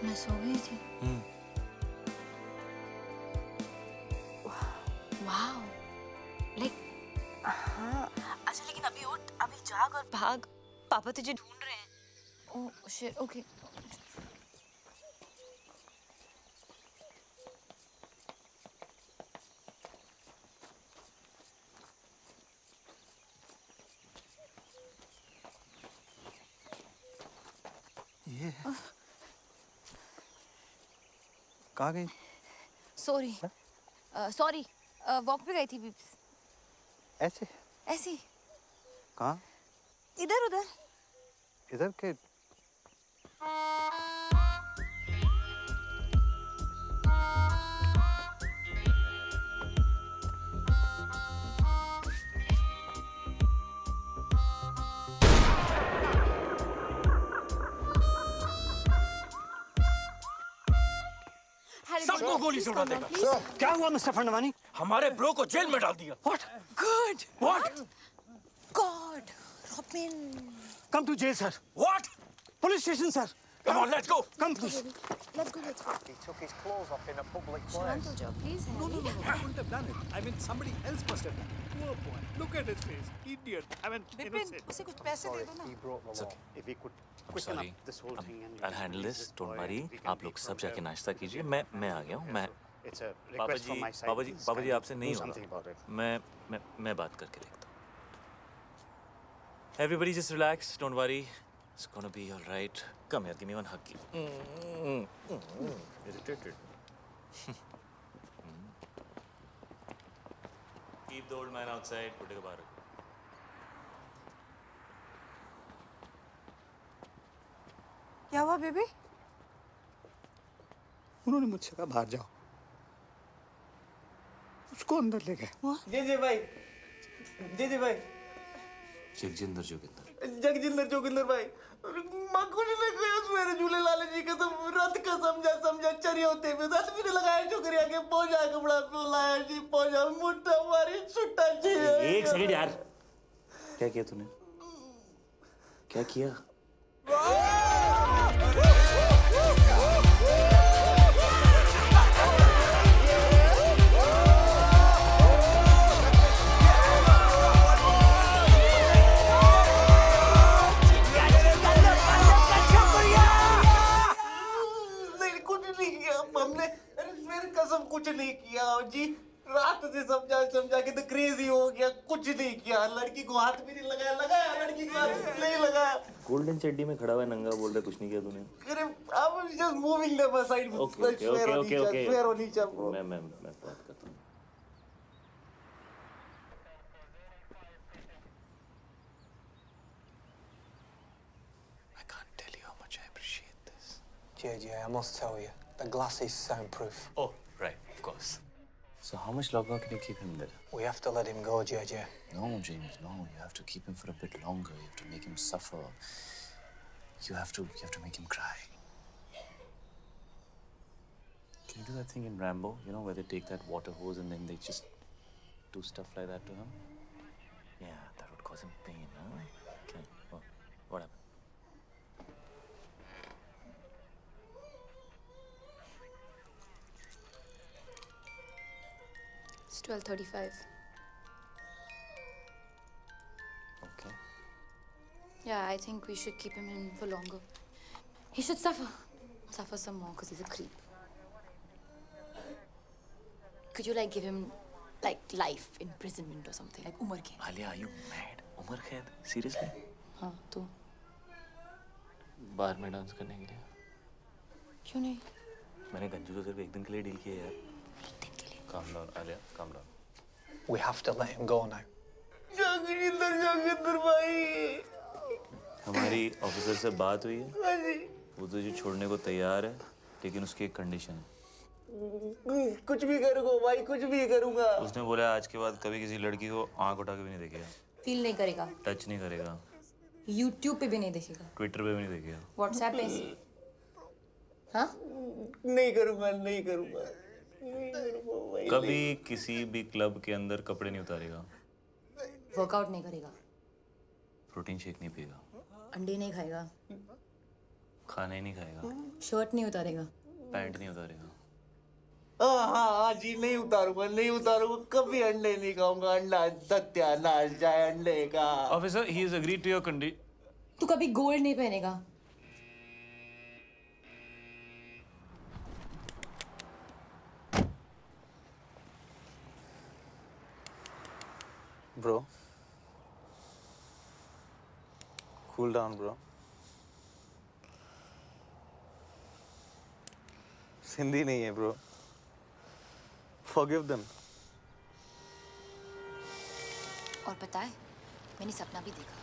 मैं सो गई थी। वाओ, लाइक हाँ। अच्छा लेकिन अभी उठ, अभी जाग और भाग, पापा तुझे ढूंढ रहे हैं। Oh shit, okay. ये कहाँ गई? सॉरी सॉरी, वॉक पे गई थी बीप्स। ऐसे? ऐसी कहाँ? इधर उधर। इधर के? सबको गोली से उड़ा देगा। क्या हुआ मिस्टर फंडवानी? हमारे ब्रो को जेल में डाल दिया। What? Good. What? God, Robin. Come to jail, sir. What? Police station, sir. Come on, let's go. Come, please. Let's go, let's go. He took his clothes off in a public Shanto Joe, please, No, Harry. I wouldn't have done it. I mean, somebody else must have done it. Poor boy. Look at his face. Idiot. I mean, innocent. उसे कुछ पैसे दे दो ना। He broke the law. If he could I'm quicken sorry. up this whole thing and I'll handle this. Don't boy, worry. we can आप be लोग सब from जाके there. नाश्ता कीजिए। मैं आ गया हूँ। मैं It's a पापा request ji from my side. पापा जी Please पापा जी kindly आपसे नहीं do something होगा। about it. मैं बात करके देखता हूँ। Everybody just relax. Don't worry. It's gonna be all right. Come here. Give me one hug. Irritated. Keep the old man outside. बुड्ढे को बाहर रखो। क्या हुआ बेबी? उन्होंने मुझसे कहा बाहर जाओ, उसको अंदर ले गए। जी भाई, जी भाई, जगजिंदर जोगिंदर, जगजिंदर जोगिंदर भाई, माँ को नहीं लगाया मेरे झूले लाले जी का तो रात का समझा चरी होते में दस भी लगाया छोकरी आके पहुंचा कपड़ा पे लाया जी पहुंचा मुट्ठा मारी छुट्टा जी। एक सेकंड यार, क्या किया तूने? क्या किया? कुछ नहीं किया जी, रात से समझा के तो क्रेजी हो गया, कुछ नहीं किया, लड़की को हाथ भी नहीं लगाया लड़की को हाथ नहीं लगाया। गोल्डन चड्डी में खड़ा हुआ नंगा बोल रहा कुछ नहीं किया तूने? अरे I was just moving them aside. Okay fair होनी चाहिए। मैं बात करता हूँ। I can't tell you how much I appreciate this. JJ, I must tell you, the glass is soundproof. Oh, right, of course. So how much longer can you keep him there? We have to let him go, JJ. No, James, no. You have to keep him for a bit longer. You have to make him suffer. You have to make him cry. Can you do that thing in Rambo? You know, where they take that water hose and then they just do stuff like that to him? Yeah, that would cause him pain, huh? Okay, well, what happened? It's 12:35. Okay. Yeah, I think we should keep him in for longer. He should suffer some more because he's a creep. Could you give him life imprisonment or something, like Umar Kaid? Alia, are you mad? Umar Kaid? Seriously? हाँ तो बार में dance करने के लिए? क्यों नहीं? मैंने गंजू तो सिर्फ एक दिन के लिए डील किया यार। Calm down, Alia. Calm down. We have to let him go now. जगजिंदर भाई, हमारी ऑफिसर से बात हुई है। वो तुझे छोड़ने को तैयार है, लेकिन उसकी एक कंडीशन है। कुछ भी करूँगा भाई, कुछ भी करूँगा। उसने बोला आज के बाद कभी किसी लड़की को आंख उठा के भी नहीं देखेगा। फील नहीं करेगा। टच नहीं करेगा। YouTube पे भी नहीं देखेगा। ट्विटर पे भी नहीं देखेगा। WhatsApp पे? हाँ? नहीं करूँगा। कभी किसी भी क्लब के अंदर कपड़े नहीं उतारेगा। वर्कआउट नहीं करेगा। प्रोटीन शेक नहीं पिएगा। अंडे नहीं खाएगा। खाना ही नहीं खाएगा। शर्ट नहीं उतारेगा। पैंट नहीं उतारेगा। हाँ जी, नहीं उतारूंगा, कभी अंडे नहीं खाऊंगा। अंडा सत्यानाश जाए अंडे का। Officer, he has agreed to your condition. तू कभी गोल्ड नहीं पहनेगा। Bro, cool down, bro. Sindhi नहीं है, bro. Forgive them. और पता है, मैंने सपना भी देखा।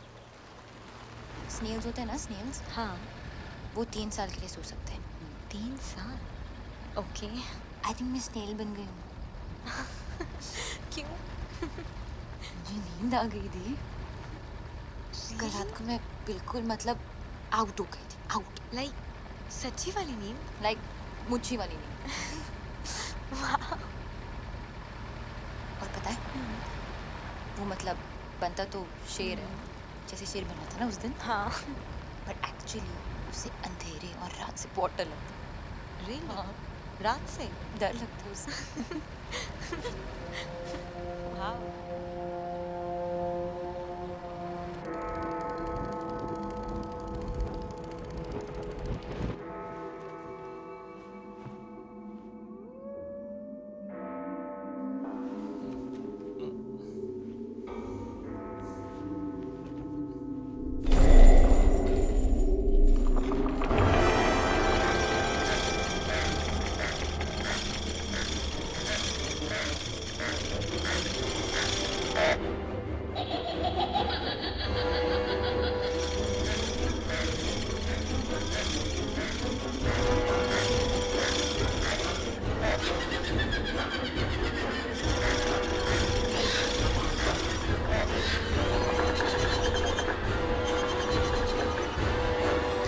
स्नेल्स होते हैं ना, स्नेल्स? हाँ। वो 3 साल के लिए सो सकते हैं। 3 साल? ओके। आई थिंक मैं स्नेल बन गई हूँ। क्यों? मुझे नींद आ गई थी। कल रात को मैं बिल्कुल आउट हो गई थी। आउट। सच्ची वाली नींद? मुच्छी वाली नींद। और पता है, वो बनता तो शेर है, जैसे शेर बना था ना उस दिन। हाँ। बट एक्चुअली उसे अंधेरे और रात से बहुत डर लगता। रियली? हाँ। रात से डर लगता है उसे। हाँ।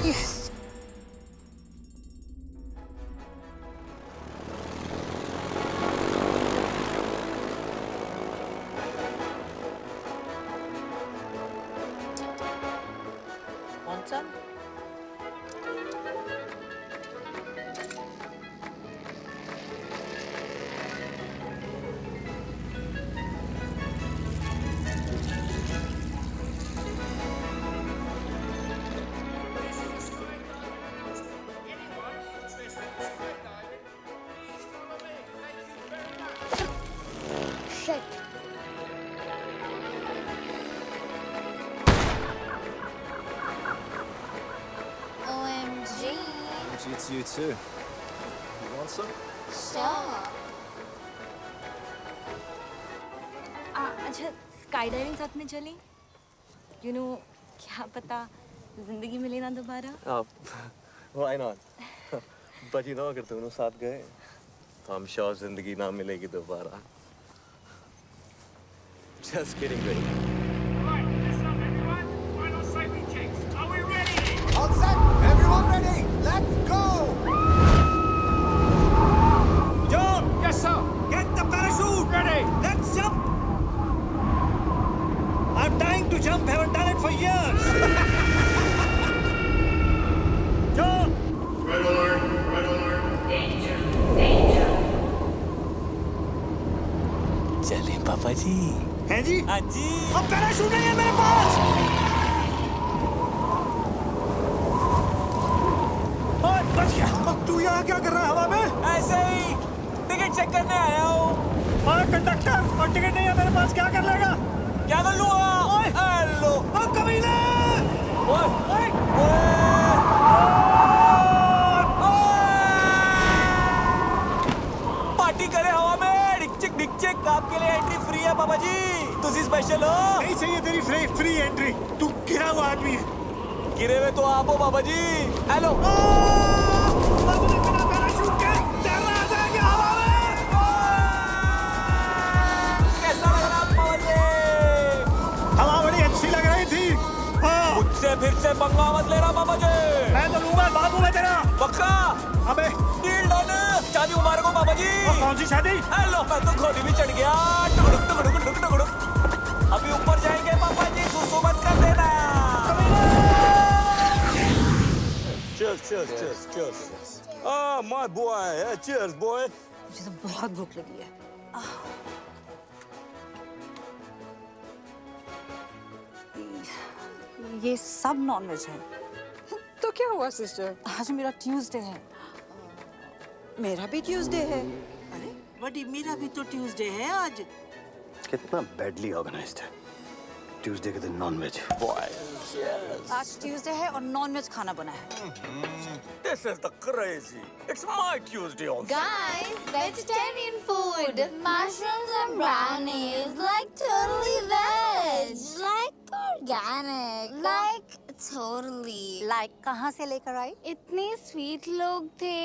Yes. Want some? Shit. OMG. It's you too. You want some? Sure. अच्छा स्काई डाइविंग साथ में चली? You know क्या पता जिंदगी मिले ना दोबारा? Why not? But you know अगर दोनों साथ गए तो I'm sure जिंदगी ना मिलेगी दोबारा. Just kidding, baby. Right, listen up, everyone. Final safety checks. Are we ready? All set? Everyone ready? Let's go! John! Yes, sir. Get the parachute ready. Let's jump. I'm dying to jump. Haven't done it for years. John! Red alert! Red alert! Danger! Danger! चले पापा जी. है जी? हाँ जी. अब parachute नहीं है मेरे पास. ओए बच गया. अब तू यहाँ क्या कर रहा है हवा में? ऐसे ही टिकट चेक करने आया हूँ. और कंडक्टर और टिकट नहीं है मेरे पास क्या कर लेगा? क्या कर लूँगा? हेलो. अब कमीने! पार्टी करे हवा में. डिक आपके लिए एंट्री फ्री है पापा जी. तुझी स्पेशल हो. नहीं चाहिए तेरी फ्री एंट्री. तू गिरा हुआ आदमी है. गिरे हुए तो आप हो पापा जी. हेलो. बिना पैराशूट के तैरना आ जाएंगे हवा में. कैसा लग रहा पापा जी? हवा बड़ी अच्छी लग रही थी. हाँ. मुझसे फिर से पंगा मत लेना पापा जी. मैं तो लूंगा बाबू में तेरा. पक्का? अबे डील डन. शादी मुबारक हो पापा जी. कौन सी शादी? हेलो. मैं तो घोड़ी भी चढ़ गया. टुकड़ुक टुकड़ुक टुकड़ुक टुकड़ुक. अभी ऊपर जाएंगे पापा जी. सुसु मत कर देना. Cheers. Ah, my boy. Cheers, boy. मुझे तो बहुत भूख लगी है. ये सब नॉनवेज है. तो क्या हुआ सिस्टर? आज मेरा ट्यूसडे है. मेरा भी ट्यूसडे है. अरे बड़ी मेरा भी तो ट्यूसडे है आज. कितना बैडली ऑर्गेनाइज्ड है. ट्यूसडे के दिन नॉनवेज. आज ट्यूसडे है और नॉनवेज खाना बना है. This is the crazy. It's my Tuesday also. Guys, vegetarian food. Mushrooms and brownies. Like totally veg. Like organic. Like totally. Like कहाँ से लेकर आई? इतने स्वीट लोग थे.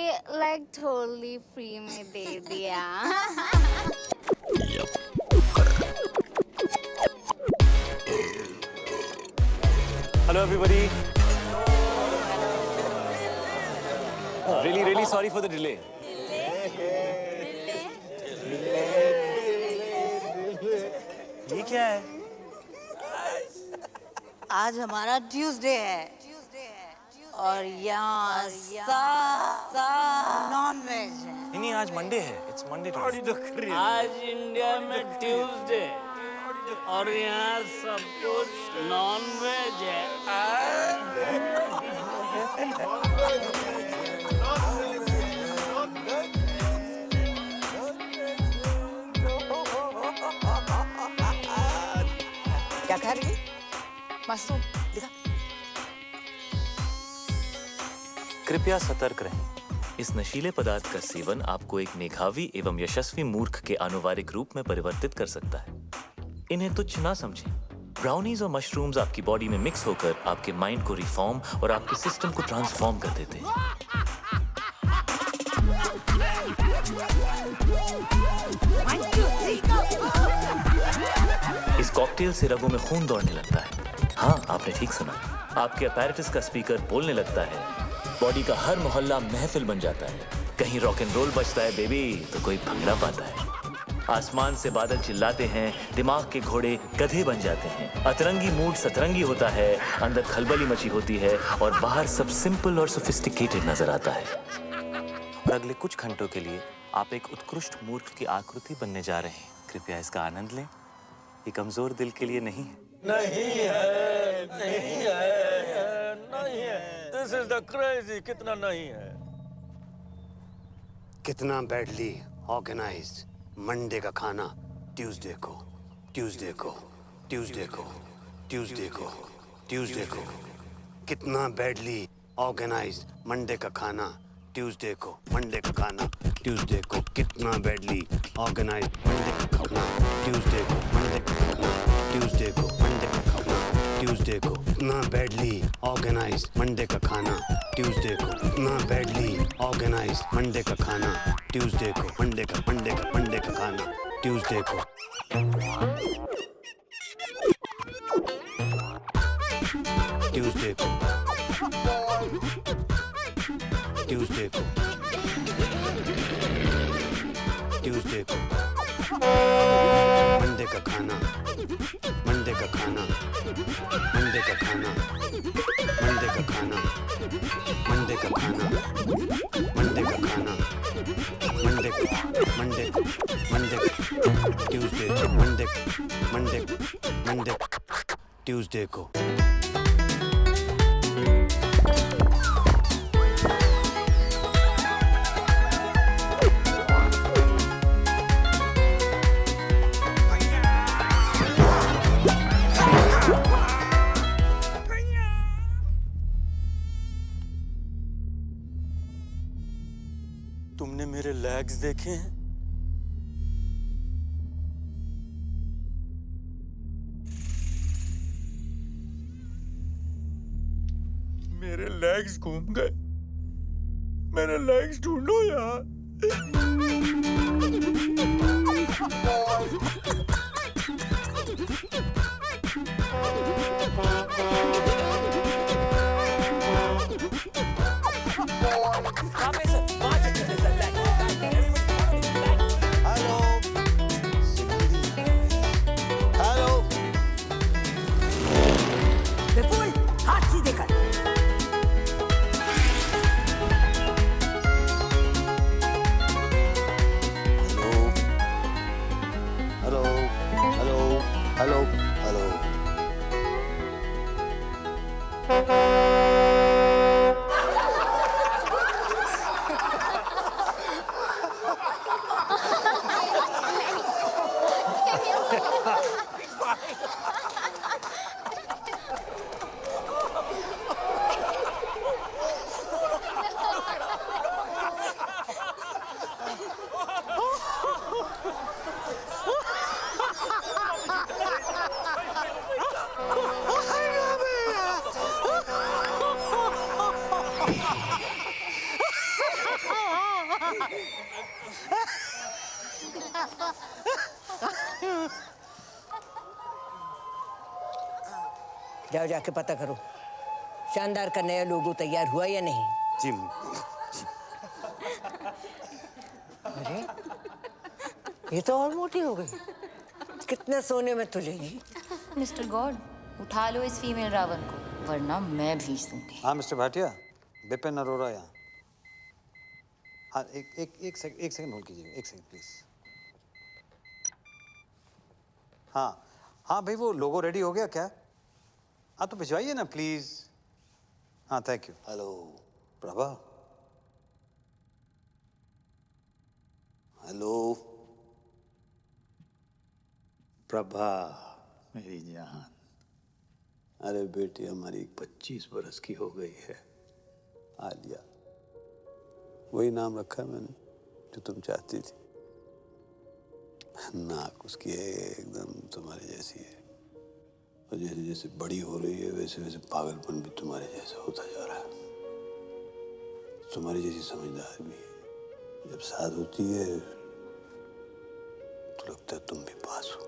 Like totally free में दे दिया. Hello everybody. Really sorry for the delay. ये क्या है? आज हमारा ट्यूसडे है. और यहाँ नॉनवेज है. नहीं आज मंडे है. It's Monday today. आज इंडिया में ट्यूसडे और यहाँ सब कुछ नॉन वेज है. क्या खा रही है? मशरूम दिखा. कृपया सतर्क रहें. इस नशीले पदार्थ का सेवन आपको एक मेधावी एवं यशस्वी मूर्ख के आनुवारिक रूप में परिवर्तित कर सकता है. इन्हें तुच्छ ना समझें. ब्राउनीज और मशरूम्स आपकी बॉडी में मिक्स होकर आपके माइंड को रिफॉर्म और आपके सिस्टम को ट्रांसफॉर्म कर देते हैं. इस कॉकटेल से रगों में खून दौड़ने लगता है. हाँ, आपने ठीक सुना. आपके अपैरेटस का स्पीकर बोलने लगता है, बॉडी का हर मोहल्ला महफिल बन जाता है। कहीं रॉक एंड रोल बजता है बेबी तो कोई भंगड़ा पाता है। आसमान से बादल चिल्लाते हैं, दिमाग के घोड़े गधे बन जाते हैं। अतरंगी मूड सतरंगी होता है, अंदर खलबली मची होती है और बाहर सब सिंपल और सोफिस्टिकेटेड नजर आता है। और अगले कुछ घंटों के लिए आप एक उत्कृष्ट मूर्ख की आकृति बनने जा रहे हैं। कृपया इसका आनंद लें। ये कमजोर दिल के लिए नहीं है। नहीं है, नहीं है, नहीं है। This is the crazy, कितना नहीं है। कितना बैडली ऑर्गेनाइज्ड मंडे का खाना ट्यूसडे को, ट्यूसडे को, ट्यूसडे को, ट्यूसडे को, ट्यूसडे को। कितना बैडली ऑर्गेनाइज्ड मंडे का खाना ट्यूसडे को, मंडे का खाना ट्यूसडे को। कितना बैडली ऑर्गेनाइज्ड मंडे का खाना ट्यूसडे को, मंडे का खाना ट्यूसडे को, मंडे का खाना ट्यूसडे को। कितना बैडली ऑर्गेनाइज्ड मंडे का खाना ट्यूसडे को। कितना बैडली ऑर्गेनाइज्ड मंडे का खाना ट्यूसडे को, मंडे का खाना ट्यूसडे को। ट्यूसडे को, ट्यूसडे को, ट्यूसडे को। मंडे का खाना, मंडे का खाना, मंडे का खाना, मंडे का खाना, मंडे का खाना, मंडे का खाना, Monday Monday Monday Tuesday, Monday Monday Monday Tuesday को। तुमने मेरे लेग्स देखे हैं? मेरे लेग्स घूम गए। मेरे लेग्स ढूंढो यार। विपुल, हाथ सीधे कर। Hello, hello, hello, hello. जाओ जाके पता करो शानदार का नया लोगो तैयार हुआ या नहीं। जी। अरे ये तो और मोटी हो गई। कितने सोने में तुलेगी? मिस्टर गॉड, उठा लो इस फीमेल रावण को, वरना मैं भेज दूंगी। हाँ मिस्टर भाटिया, बिपिन अरोरा यहाँ। हाँ एक सेकंड होल्ड कीजिए, एक सेकंड प्लीज। हाँ हाँ भाई, वो लोगो रेडी हो गया क्या? हाँ तो भिजवाइए ना प्लीज। हाँ thank you. Hello Prabha. Hello Prabha मेरी जान। अरे बेटी हमारी 25 बरस की हो गई है, आलिया। वही नाम रखा है मैंने जो तुम चाहती थी। नाक उसकी एकदम तुम्हारी जैसी है, और जैसे जैसे बड़ी हो रही है वैसे वैसे पागलपन भी तुम्हारे जैसा होता जा रहा है। तुम्हारी जैसी समझदार भी है। जब साथ होती है तो लगता है तुम भी पास हो।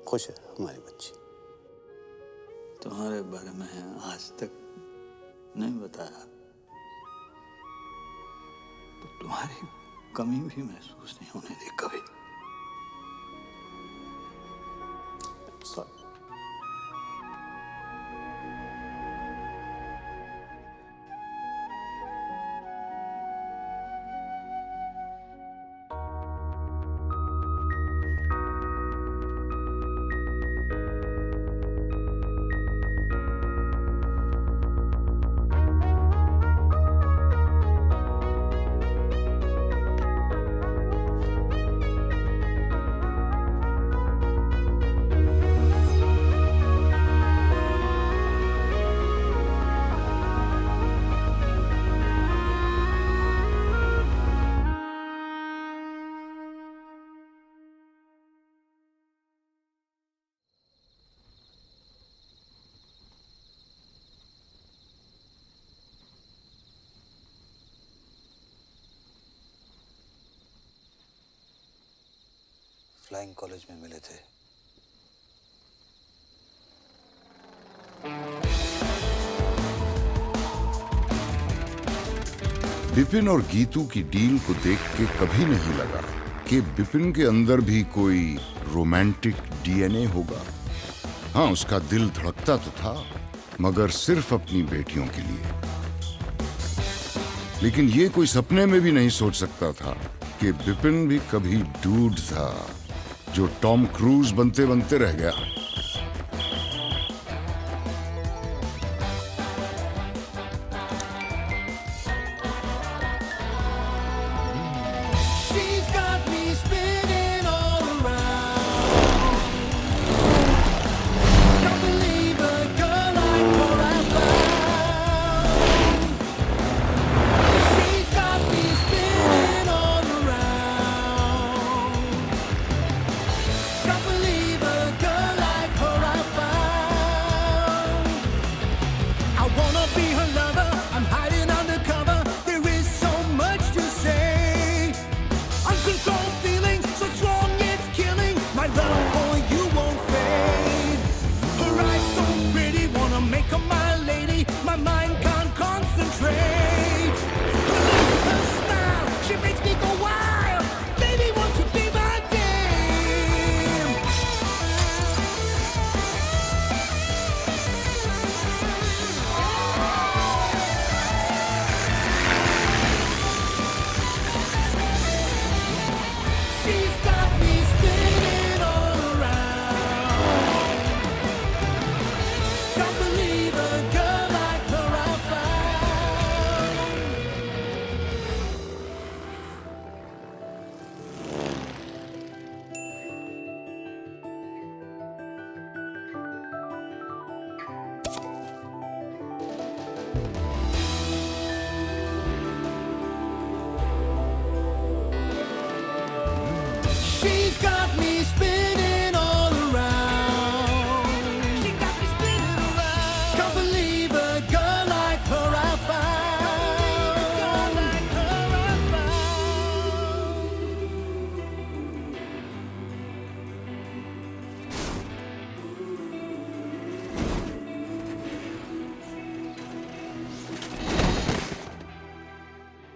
खुश है हमारी बच्ची। तुम्हारे बारे में आज तक नहीं बताया तो तुम्हारी कमी भी महसूस नहीं होने दी कभी। Sorry. फ्लाइंग कॉलेज में मिले थे। बिपिन और गीतू की डील को देख के कभी नहीं लगा कि बिपिन के अंदर भी कोई रोमांटिक डीएनए होगा। हाँ, उसका दिल धड़कता तो था, मगर सिर्फ अपनी बेटियों के लिए। लेकिन ये कोई सपने में भी नहीं सोच सकता था कि बिपिन भी कभी डूड था जो टॉम क्रूज बनते बनते रह गया।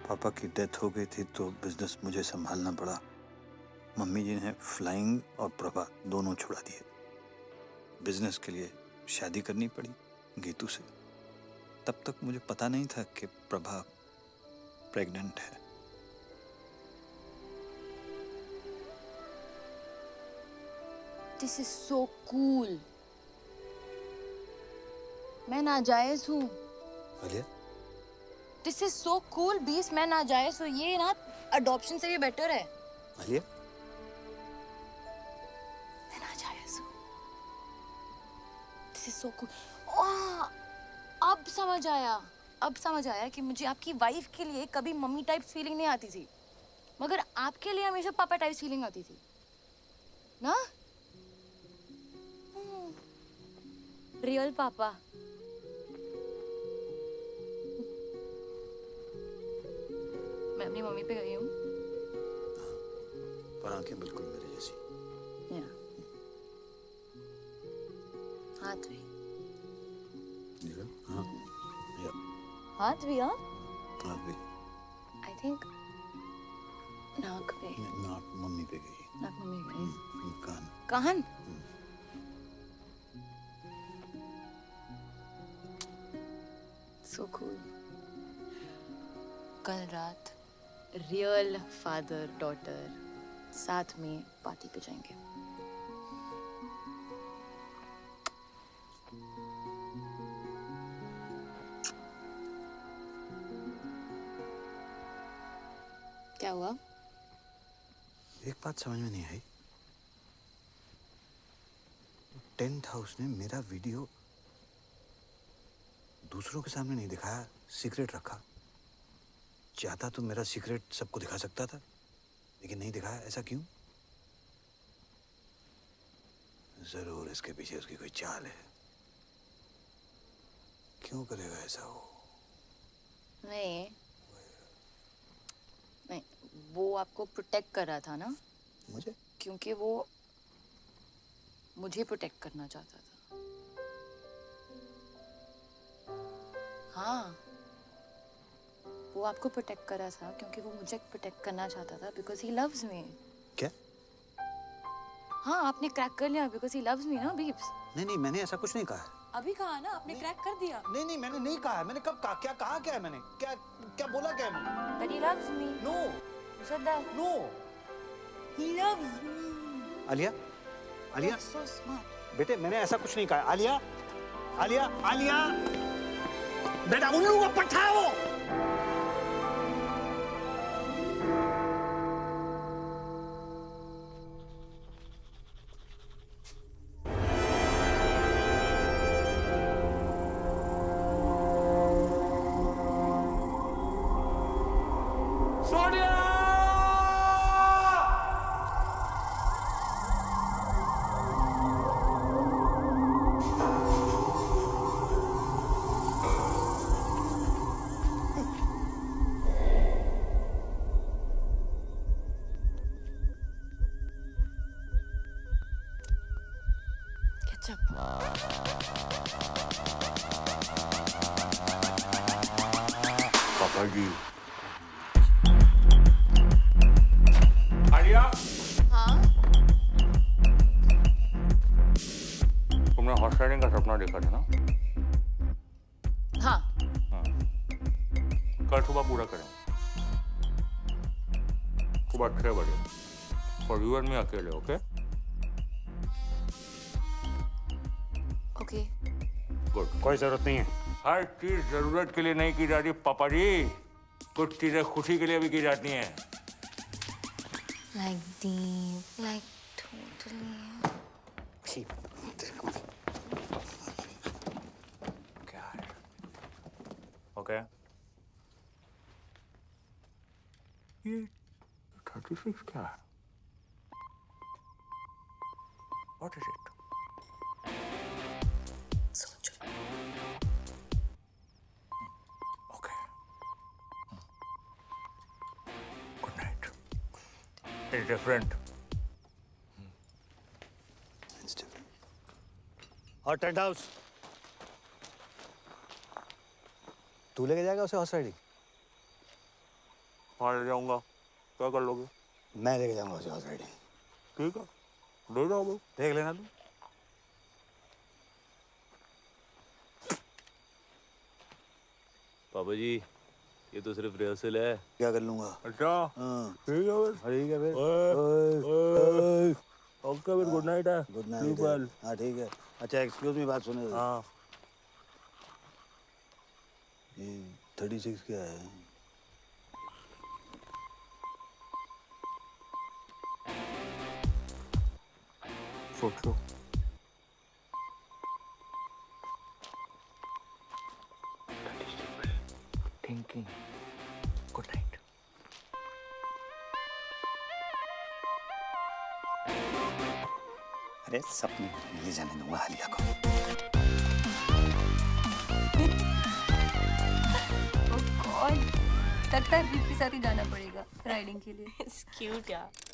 पापा की डेथ हो गई थी तो बिजनेस मुझे संभालना पड़ा। मम्मी जी ने फ्लाइंग और प्रभा दोनों छुड़ा दिए। बिजनेस के लिए शादी करनी पड़ी गीतू से। तब तक मुझे पता नहीं था कि प्रभा प्रेग्नेंट है। This is so cool. मैं नाजायज हूँ। Alia? This is so cool, बीस मैं नाजायज हूँ। ये ना अडॉप्शन से भी बेटर है। आलिया? मैं नाजायज हूँ। This is so cool. ओह, अब समझ आया। अब समझ आया कि मुझे आपकी वाइफ के लिए कभी मम्मी टाइप फीलिंग नहीं आती थी, मगर आपके लिए हमेशा पापा टाइप फीलिंग आती थी, ना? रियल पापा। मैं अपनी मम्मी पे गई हूँ। पर आंखें बिल्कुल मेरे जैसी। हाथ में। हाँ या हाथ भी हाँ हाथ भी आई थिंक नाक पे नाक मम्मी पे गई नाक मम्मी पे कान कान सो कूल कल रात रियल फादर डॉटर साथ में पार्टी पे जाएंगे क्या हुआ एक बात समझ में नहीं आई टेंट हाउस ने मेरा वीडियो दूसरों के सामने नहीं दिखाया सीक्रेट रखा चाहता तो मेरा सीक्रेट सबको दिखा सकता था लेकिन नहीं दिखाया ऐसा क्यों जरूर इसके पीछे उसकी कोई चाल है क्यों करेगा ऐसा वो नहीं नहीं वो आपको प्रोटेक्ट कर रहा था ना मुझे क्योंकि वो मुझे प्रोटेक्ट करना चाहता था हाँ वो आपको प्रोटेक्ट कर रहा था क्योंकि वो मुझे प्रोटेक्ट करना चाहता था बिकॉज ही लव्स मी क्या हाँ आपने क्रैक कर लिया बिकॉज ही लव्स मी ना बीब्स नहीं मैंने ऐसा कुछ नहीं कहा है अभी कहा ना आपने क्रैक कर दिया नहीं मैंने नहीं कहा है मैंने कब कहा क्या है मैंने क्या बोला क्या है मैंने that he loves me no you said that no he loves me Alia You're so smart बेटे मैंने ऐसा कुछ नहीं कहा आलिया बेटा उल्लू को पठाओ पापा जी आलिया हाँ तुमने हॉर्स राइडिंग का सपना देखा था ना हाँ कल सुबह पूरा करें सुबह 6 बजे और यू एंड मी अकेले ओके ओके गुड कोई जरूरत नहीं है हर चीज जरूरत के लिए नहीं की जाती पापा जी कुछ चीजें खुशी के लिए भी की जाती हैं like deep like totally क्या है ओके ये 36 क्या है what is it It's different. It's different. और टेंट हाउस तू लेके जाएगा उसे हॉर्स राइडिंग हाँ ले जाऊंगा क्या कर लोगे मैं लेके जाऊंगा उसे हॉर्स राइडिंग ठीक है ले जाओ भाई देख लेना तू पापा जी ये तो सिर्फ रिहर्सल है क्या कर लूंगा अच्छा हाँ ठीक है ठीक है फिर ओके फिर गुड नाइट है गुड नाइट हाँ ठीक है अच्छा एक्सक्यूज मी बात सुने हाँ ये 36 क्या है सोचो थिंकिंग गुड नाइट अरे सपने ले जाने दूंगा आलिया को oh God लगता है बीप के साथ ही जाना पड़ेगा राइडिंग के लिए It's cute यार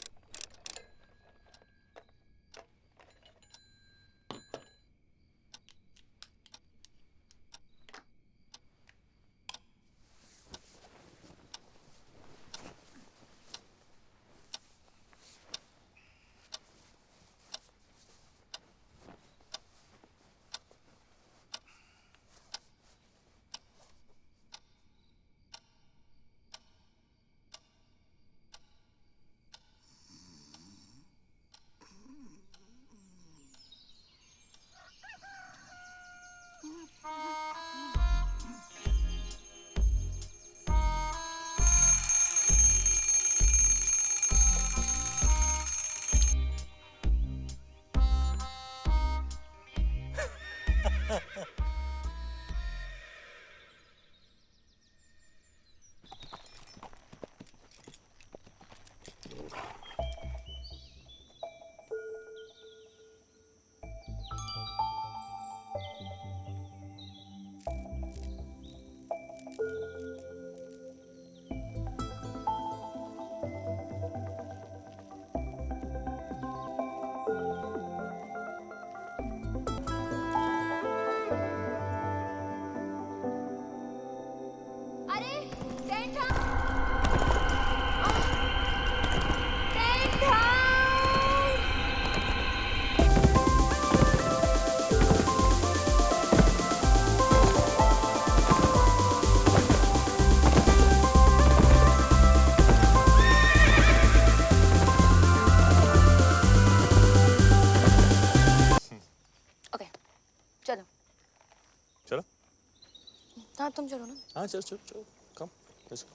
हाँ तुम चलो ना। हाँ चल चल चल कम लेट्स गो।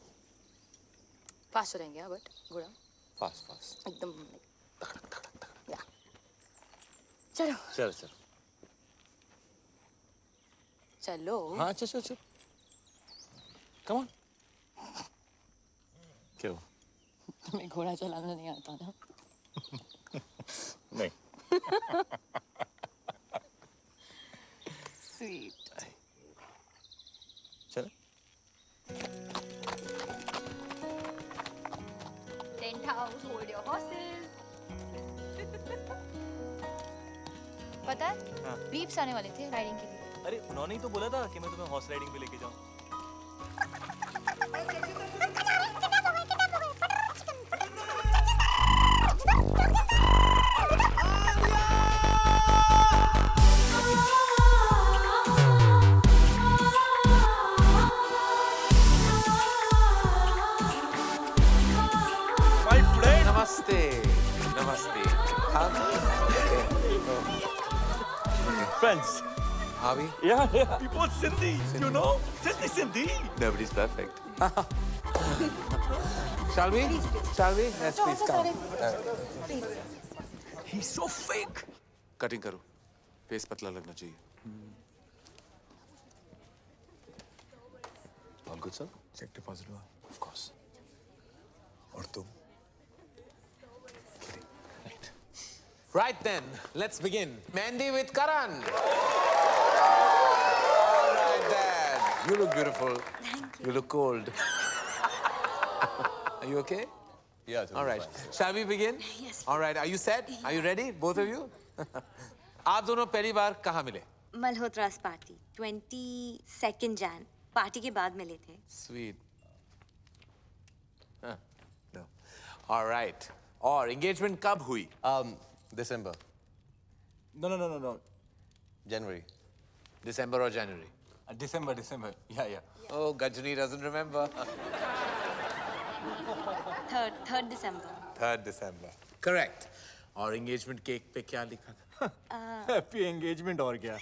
फास्ट चलेंगे बट गुड़ा फास्ट एकदम या चलो चल चल चलो। हाँ चल चल चल कम ऑन। क्यों? तुम्हें घोड़ा चलाना नहीं आता ना? नहीं। स्वीट। चल। Tent house, hold your horses. पता है? हाँ। बीप्स आने वाले थे राइडिंग के लिए। अरे उन्होंने ही तो बोला था कि मैं तुम्हें हॉर्स राइडिंग पे लेके जाऊं। My friend. नमस्ते नमस्ते। Friends. Harvey? Yeah. People Sindhi, you know? Sindhi. Nobody's perfect. Shall we? Shall we? Let's please come. He's so fake. Cutting करो, फेस पतला लगना चाहिए। All good sir? Cheque deposit हुआ? Of course. और तुम? Right then, let's begin. Mandy with Karan. All right, Dad. You look beautiful. Thank you. You look cold. Are you okay? Yeah. Totally All right. fine. Shall we begin? Yes. All right. Are you set? Are you ready, both of you? आप दोनों पहली बार कहाँ मिले? मल्होत्रास party 22 Jain party के बाद मिले थे। Sweet. Huh. No. All right. और engagement कब हुई? December. No. January. December or January? December. Yeah. Oh, Gajani doesn't remember. 3rd December. 3rd December. Correct. और engagement cake पे क्या लिखा था? Happy engagement और क्या?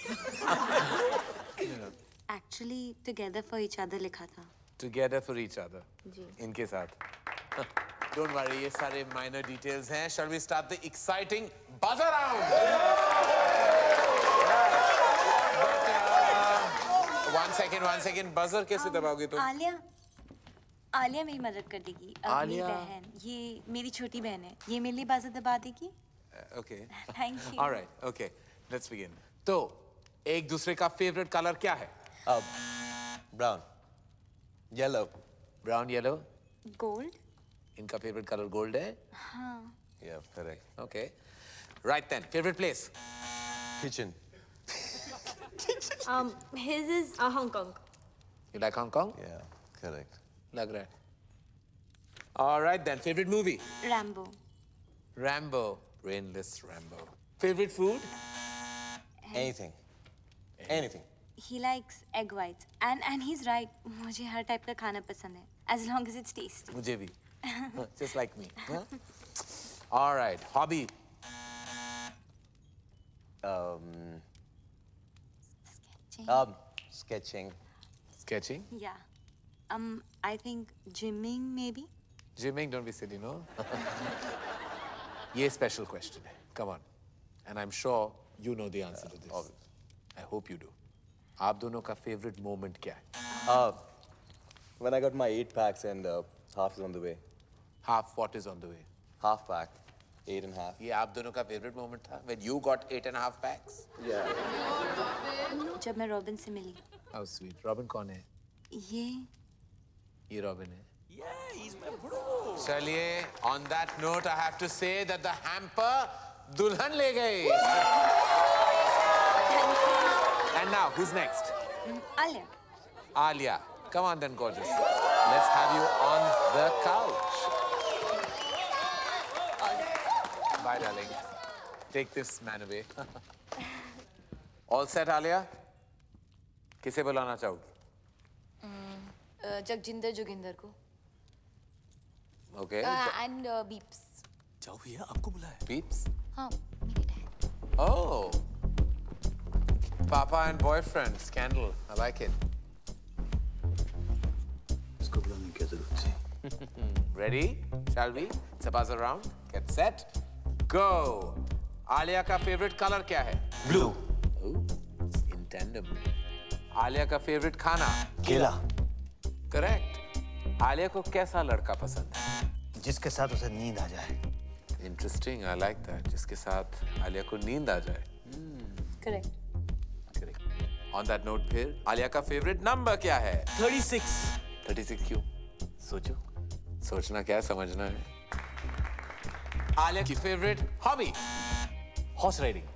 Actually together for each other लिखा था। Together for each other. जी। इनके साथ. Don't worry, ये सारे minor details हैं. Shall we start the exciting buzzer round? But, one second. Buzzer कैसे दबाओगे तुम? आलिया मेरी मदद कर देगी। अगली बहन, ये मेरी छोटी बहन है। ये मेरे लिए बाज़ा दबा देगी। Okay. Thank you. All right. Okay. Let's begin. तो एक दूसरे का favorite color क्या है? Brown. Yellow. Brown, yellow. Gold? इनका favorite color gold है? हाँ। Yeah, correct. Okay. Right then. Favorite place? Kitchen. His is Hong Kong. You like Hong Kong? Yeah, correct. लग रहा है. All right then. Favorite movie? Rambo. Rambo. Brainless Rambo. Favorite food? Anything. Anything. He likes egg whites. And he's right. मुझे हर type का खाना पसंद है. As long as it's tasty. मुझे भी. Just like me. Huh? All right. Hobby? Sketching. Sketching? Yeah. I think gymming maybe. Gymming? Don't be silly, no? ये special question है. Come on. And I'm sure you know the answer to this. Obviously. I hope you do. आप दोनों का favorite moment क्या है? When I got my 8 packs and half is on the way. Half what is on the way? Half pack. 8.5. ये आप दोनों का favorite moment था? When you got 8.5 packs? Yeah. जब मैं रॉबिन से मिली. How sweet. Robin कौन है? ये Robin है. Yeah, he's my bro. चलिए, on that note, I have to say that the hamper दुल्हन ले गई. And now, who's next? Alia. Alia. Come on then, gorgeous. Let's have you on the couch. Bye, darling. Take this man away. All set, Alia? किसे बुलाना चाहोगी? जगजिंदर जोगिंदर को. Okay. And Beeps. जाओ भैया आपको बुलाया. Beeps? हाँ, मेरे dad. Oh. Papa and boyfriend scandal. I like it. Ready? Shall we? It's a buzz around. Get set. Go. Alia का favorite color क्या है? Blue. In tandem. आलिया का favorite खाना? केला. Correct. आलिया को कैसा लड़का पसंद है? जिसके साथ उसे नींद आ जाए. Interesting. I like that. जिसके साथ आलिया को नींद आ जाए. Correct. On that note फिर आलिया का favorite number क्या है? 36. 36 क्यों? सोचो. सोचना क्या है, समझना है. आलिया की favorite hobby? Horse riding.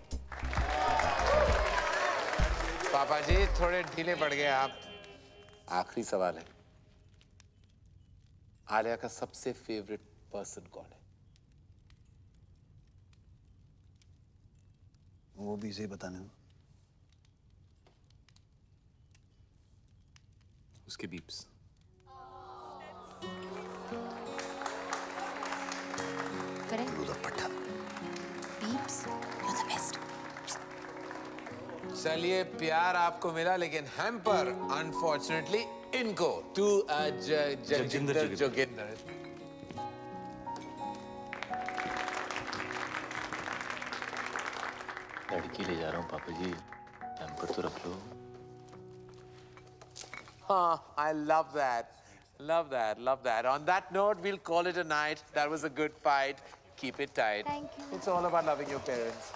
पापा जी थोड़े ढीले पड़ गए आप. आखिरी सवाल है. आलिया का सबसे फेवरेट पर्सन कौन है? वो भी इसे बताने दो. उसके beeps. Beeps, you're the best. चलिए प्यार आपको मिला लेकिन हैम्पर अनफॉर्चुनेटली इनको टू जगजिंदर जोगिंदर. लड़की ले जा रहा हूँ पापा जी. हैम्पर तो रख लो. हाँ, I love that. Love that, love that. On that note, we'll call it a night. That was a good fight. Keep it tight. Thank you. It's all about loving your parents.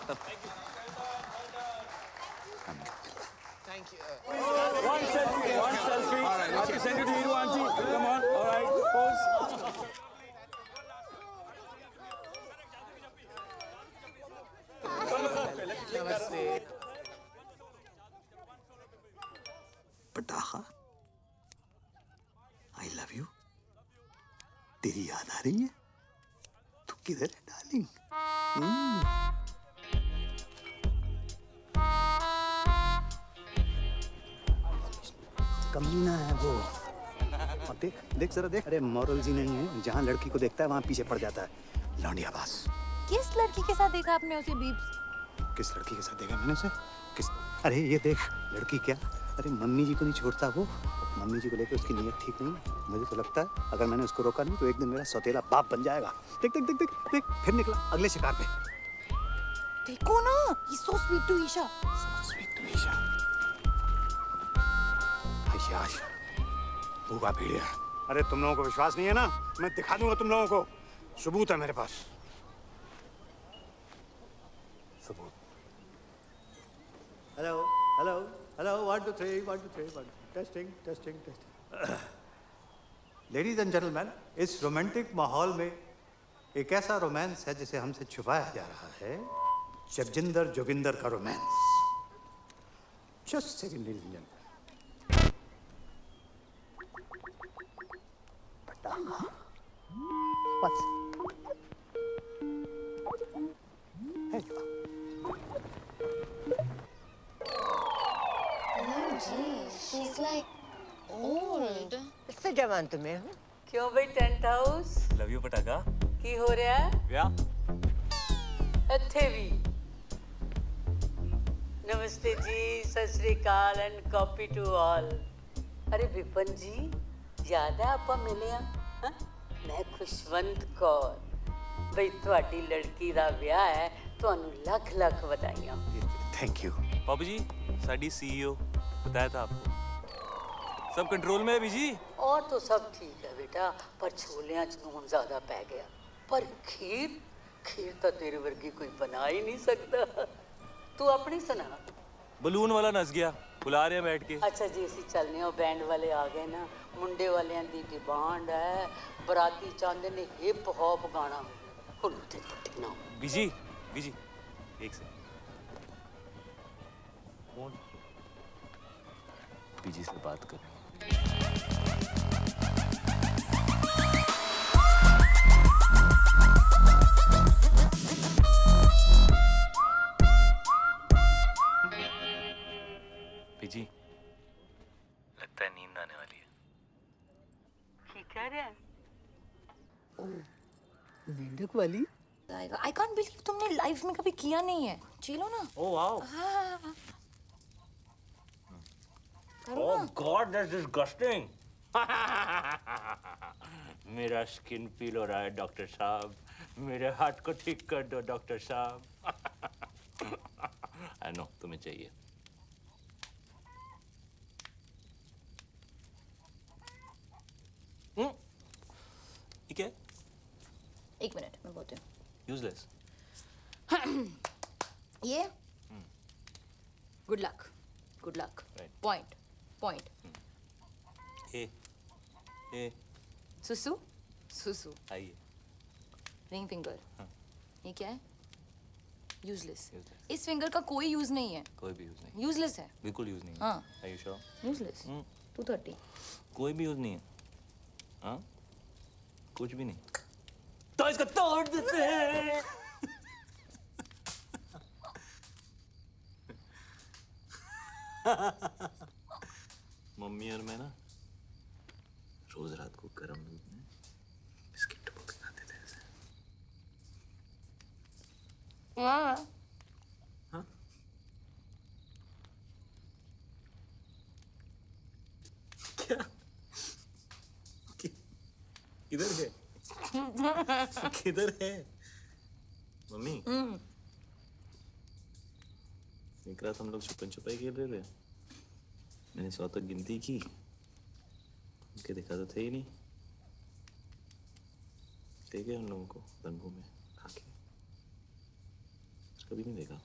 Thank you. One selfie. All right, okay. Send it to you, auntie. Come on. All right, pose. Namaste. पटाखा. I love you. तेरी याद आ रही है? तू किधर है darling? कमीना है वो. और देख देख जरा देख. अरे मॉरल्स ही नहीं है. जहाँ लड़की को देखता है वहाँ पीछे पड़ जाता है. लौंडिया बास. किस लड़की के साथ देखा आपने उसे बीप्स? किस लड़की के साथ देखा मैंने उसे? किस? अरे ये देख लड़की क्या. अरे मम्मी जी को नहीं छोड़ता वो. मम्मी जी को लेकर उसकी नीयत ठीक नहीं. मुझे तो लगता है अगर मैंने उसको रोका नहीं तो एक दिन मेरा सौतेला बाप बन जाएगा. देख देख देख देख देख फिर निकला अगले शिकार पे. देखो ना, he's so sweet to Isha. So sweet to Isha. यार भूखा भेड़िया. अरे तुम लोगों को विश्वास नहीं है ना? मैं दिखा दूंगा तुम लोगों को. सबूत है मेरे पास. सबूत. Hello hello hello 1 2 3 1 2 3 1 testing testing testing. Ladies and gentleman, इस रोमांटिक माहौल में एक ऐसा रोमांस है जिसे हमसे छुपाया जा रहा है. जगजिंदर जोगिंदर का romance. Just second ladies and gentleman. What's? Hey. She's like old. इससे जवान तुम्हें हूँ. क्यों भाई टेंट हाउस? लव यू पटाखा. की हो रहा है? क्या? ਇੱਥੇ ਵੀ. नमस्ते जी, सत श्री अकाल एंड कॉपी टू ऑल. अरे विपन जी, याद है ਆਪਾਂ ਮਿਲੇ ਆ? मैं खुशवंत कौर. ਬਈ ਤੁਹਾਡੀ ਲੜਕੀ ਦਾ ਵਿਆਹ ਹੈ. ਤੁਹਾਨੂੰ ਲੱਖ ਲੱਖ ਵਧਾਈਆਂ. Thank you. पापा जी साडी सीईओ बताया था आपको. सब कंट्रोल में है बीजी. और तो सब ठीक है बेटा, पर छोलियां च नून ज्यादा पै गया. पर खीर तो तेरे वर्गी कोई बना ही नहीं सकता. तू अपनी सुना. बलून वाला नस गया. बुला रहे हैं बैठ के. अच्छा जी, ਅਸੀਂ ਚੱਲਨੇ ਆ. बैंड वाले आ गए ना. मुंडे वालियां दी डिमांड है. बराती चाहते ने हिप हॉप गाना. हुण ते पट्टी ना. बीजी बीजी एक सेकंड. कौन? बीजी से बात कर. बीजी लगता है नींद आने वाली है. ठीक कह रहे हैं. मेंढक वाली. I can't believe तुमने लाइफ में कभी किया नहीं है. चलो ना. Oh wow. हाँ. Oh God, that's disgusting. मेरा स्किन पील हो रहा है डॉक्टर साहब, मेरे हार्ट को ठीक कर दो डॉक्टर साहब। आई नो तुम्हें चाहिए। ठीक है, एक मिनट मैं बोलती हूँ। यूजलेस। ये good luck, good luck. Point point. ए सुसु सुसु। आइए। Ring finger. ये क्या है? यूजलेस। इस फिंगर का कोई यूज नहीं है। कोई भी यूज नहीं। यूजलेस है। बिल्कुल यूज नहीं है। हाँ। Are you sure? यूजलेस। 230। कोई भी यूज नहीं है। हाँ? कुछ भी नहीं। तो इसको तोड़ देते हैं। मम्मी और मैं ना रोज रात को गर्म दूध में बिस्किट डुबो के खाते थे ऐसे। हाँ। हाँ? क्या? किधर है? किधर है? मम्मी। एक रात हम लोग छुपन छुपाई खेल रहे थे। मैंने 100 तक गिनती की, उनके देखा तो थे ही नहीं। देखे उन लोगों को तंबू में खा के, कभी नहीं देखा।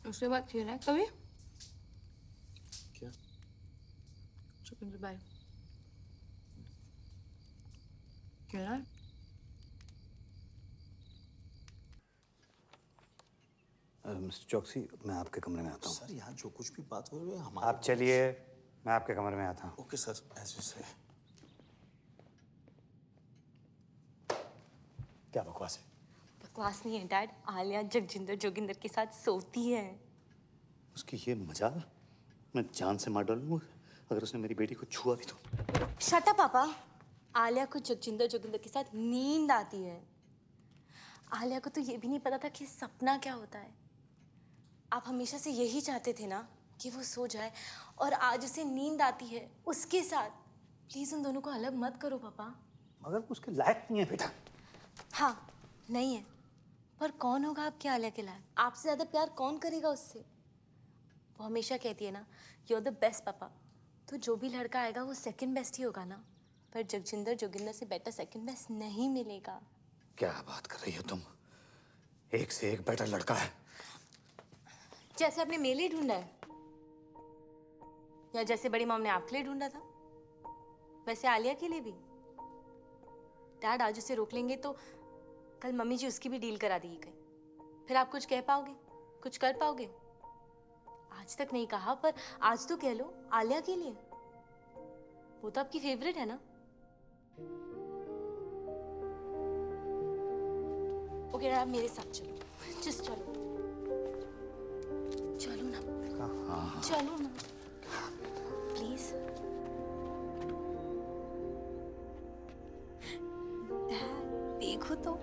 उसके बाद खेला है कभी? क्या? छुपन छुपाई खेला है? मिस्टर चौकसी, मैं आपके कमरे में आता हूँ। सर यहाँ जो कुछ भी बात हो रही है हमारे। आप चलिए, मैं आपके कमरे में आता हूँ। ओके सर, ऐसे से। क्या बकवास है? बकवास नहीं है डैड, आलिया जगजिंदर जोगिंदर के साथ सोती है। उसकी ये मजाल मैं जान से मार डालूंगा अगर उसने मेरी बेटी को छुआ भी तो। शट अप पापा। आलिया को जगजिंदर जोगिंदर के साथ नींद आती है। आलिया को तो ये भी नहीं पता था कि सपना क्या होता है। आप हमेशा से यही चाहते थे ना कि वो सो जाए, और आज उसे नींद आती है उसके साथ। प्लीज उन दोनों को अलग मत करो पापा। मगर उसके लायक नहीं है बेटा। हाँ नहीं है, पर कौन होगा आपके आलिया के लायक? आपसे ज्यादा प्यार कौन करेगा उससे? वो हमेशा कहती है ना, यू आर द बेस्ट पापा। तो जो भी लड़का आएगा वो सेकंड बेस्ट ही होगा ना। पर जगजिंदर जोगिंदर से बेटर सेकंड बेस्ट नहीं मिलेगा। क्या बात कर रही हो तुम? एक से एक बेटर लड़का है। जैसे आपने मेरे लिए ढूंढा है, या जैसे बड़ी मॉम ने आपके लिए ढूंढा था, वैसे आलिया के लिए भी। डैड आज उसे रोक लेंगे तो कल मम्मी जी उसकी भी डील करा देगी कहीं। फिर आप कुछ कह पाओगे, कुछ कर पाओगे? आज तक नहीं कहा, पर आज तो कह लो आलिया के लिए। वो तो आपकी फेवरेट है ना। ओके आप मेरे साथ चलो, जस्ट चलो। चलो ना, चलो ना प्लीज। देखो तो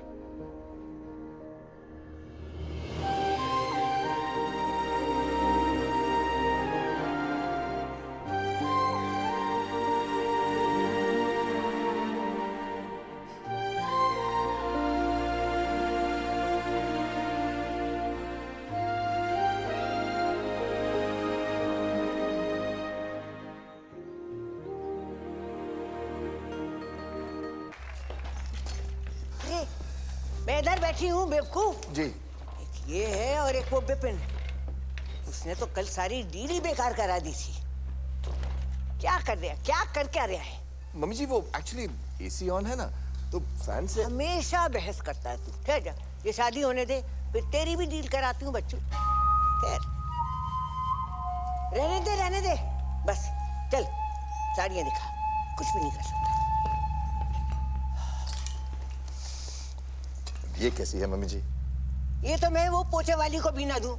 मैं इधर बैठी हूँ बेवकूफ जी। एक ये है और एक वो बिपिन। उसने तो कल सारी डील ही बेकार करा दी थी। क्या कर रहा है, क्या कर क्या रहा है? मम्मी जी वो एक्चुअली एसी ऑन है ना, तो फैन से। हमेशा बहस करता है तू। ठहर जा, ये शादी होने दे, फिर तेरी भी डील कराती हूँ बच्चों। ठहर, रहने दे बस। चल साड़ियाँ दिखा, कुछ भी नहीं कर सकता। ये कैसी है मम्मी जी? ये तो मैं वो पोछे वाली को भी ना दूं।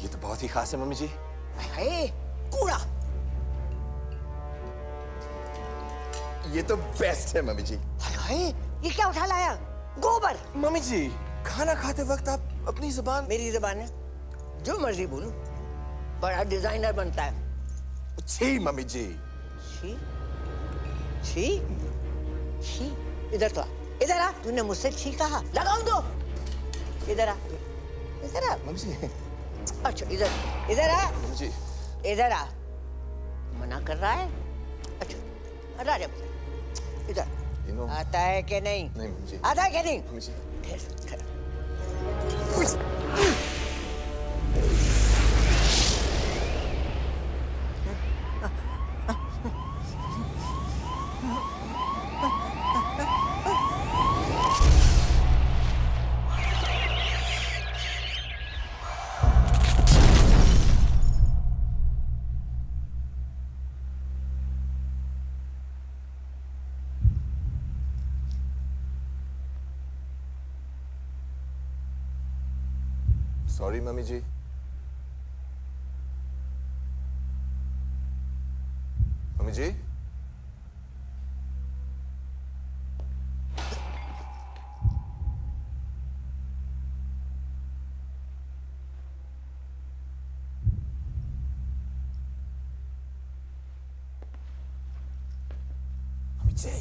ये तो बहुत ही खास है मम्मी जी। है कूड़ा। ये तो बेस्ट है मम्मी जी। हाय, ये क्या उठा लाया? गोबर। मम्मी जी खाना खाते वक्त आप अपनी जुबान। मेरी जुबान है, जो मर्जी बोलूं, बड़ा डिजाइनर बनता है। छी मम्मी जी। छी छी छी, इधर तो आ, इधर आ। तूने मुझसे छी कहा, लगाऊं दो। इधर आ, इधर आ मम्मी जी। अच्छा इधर, इधर आ मम्मी जी। इधर आ। मना कर रहा है? अच्छा हटा जा इधर। आता है कि नहीं? नहीं मम्मी जी। आता है कि नहीं? मम्मी जी। सॉरी मम्मी जी। मम्मी जी। मम्मी जी।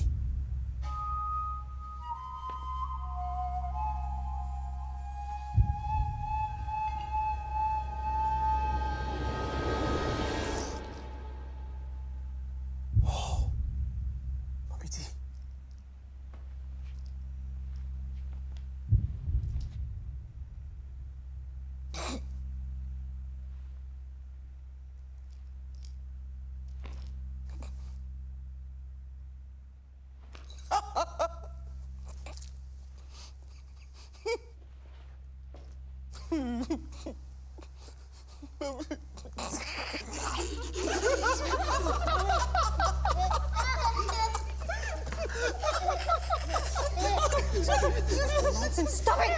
Stop it!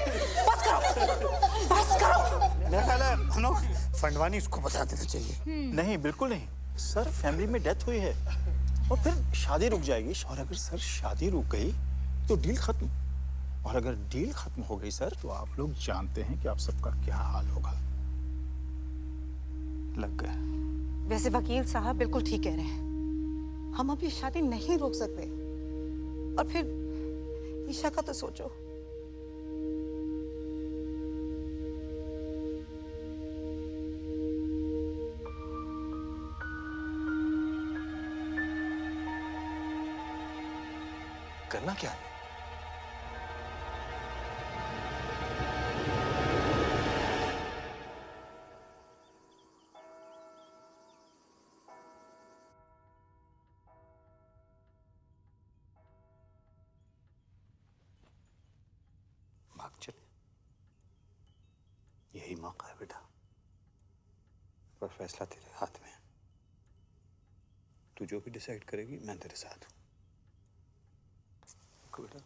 बस करो, बस करो। मेरा ख्याल है हम लोग फंडवानी इसको बता देना चाहिए। नहीं बिल्कुल नहीं सर, फैमिली में डेथ हुई है और फिर शादी रुक जाएगी। और अगर सर शादी रुक गई तो डील खत्म, और अगर डील खत्म हो गई सर तो आप लोग जानते हैं कि आप सबका क्या हाल होगा। लग गए। वैसे वकील साहब बिल्कुल ठीक कह रहे हैं, हम अब ये शादी नहीं रोक सकते। और फिर ईशा का तो सोचो। करना क्या है? भाग चल, यही मौका है बेटा, पर फैसला तेरे हाथ में है। तू जो भी डिसाइड करेगी मैं तेरे साथ हूँ। बेटा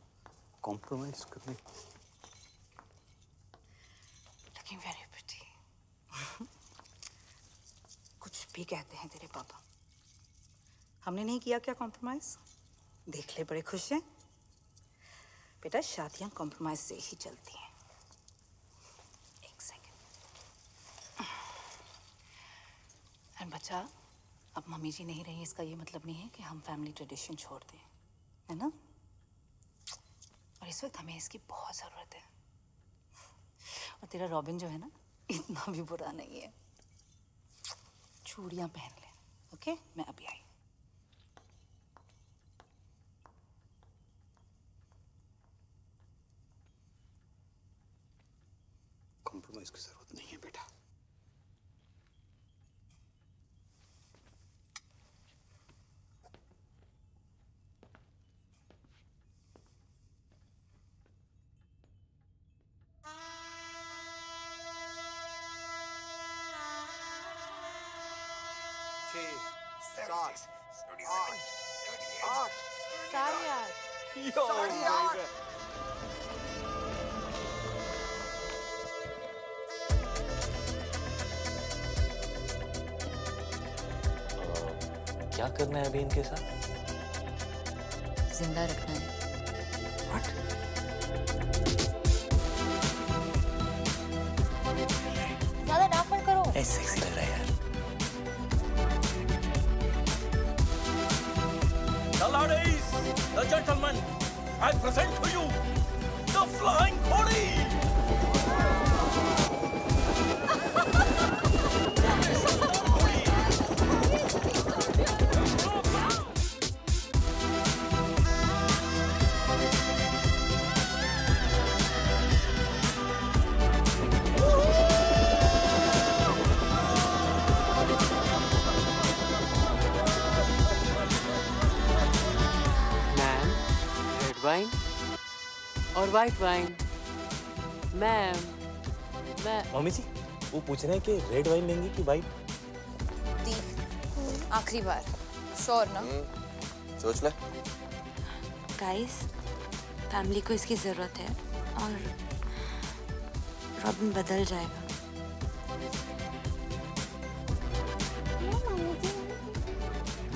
कॉम्प्रोमाइज करने Looking very pretty. कुछ भी कहते हैं तेरे पापा, हमने नहीं किया क्या कॉम्प्रोमाइज? देख ले, बड़े खुश हैं। बेटा शादियां कॉम्प्रोमाइज से ही चलती हैं। एक सेकंड। एंड बच्चा, अब मम्मी जी नहीं रही, इसका ये मतलब नहीं है कि हम फैमिली ट्रेडिशन छोड़ दें, है ना? और इस वक्त हमें इसकी बहुत ज़रूरत है। और तेरा रॉबिन जो है ना, इतना भी बुरा नहीं है। चूड़ियाँ पहन ले, ओके? मैं अभी आई। कॉम्प्रोमाइज की जरूरत नहीं है बेटा। क्या करना है अभी इनके साथ? जिंदा रखना है। What? सेक्सी लग रहा है यार। The ladies, the gentlemen, I present to you the Flying Pony. Ma'am, red wine और वाइट वाइन। मैम, मैं मम्मी जी वो पूछ रहे हैं कि रेड वाइन लेंगी कि वाइट? आखिरी बार श्योर ना? सोच ले। गाइस, फैमिली को इसकी जरूरत है और रॉबिन बदल जाएगा।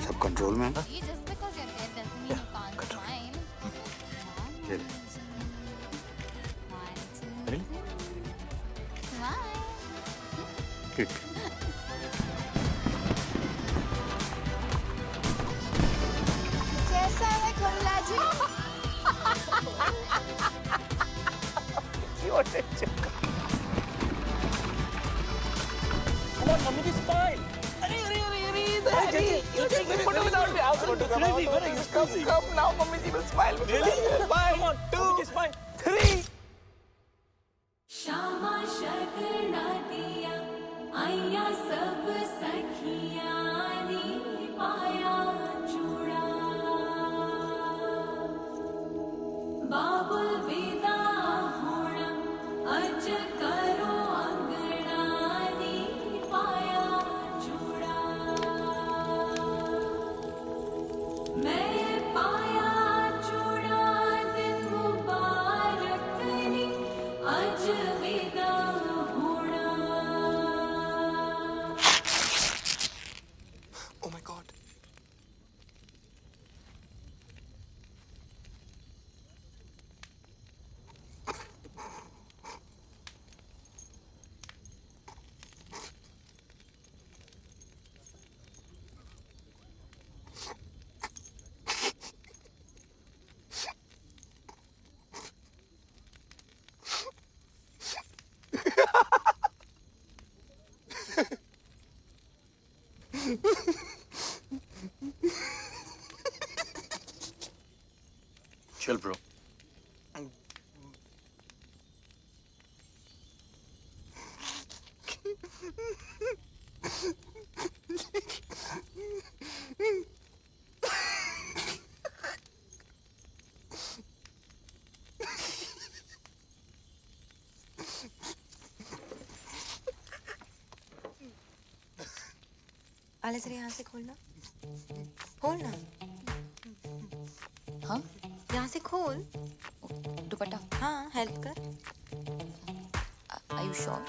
सब कंट्रोल में है? ठीक। कैसा है खुल्ला जी? मम्मी की स्माइल। अरे photo without me. I'll photo. Crazy, very crazy. Come now, mummy ji will smile. Really? 1, 2, 3. Shyama शगना दिया आया सब सखियां नी पाया चूड़ा बाबुल विदा होना अज करो अंगना नी पाया चूड़ा मैं पाया चूड़ा दिन मुबारक नी अज विदा होना। Oh my God. Chill, bro. आले जरा यहाँ से खोलना, खोलना। हाँ? यहाँ से खोल। दुपट्टा? हाँ, हेल्प कर। Are you sure?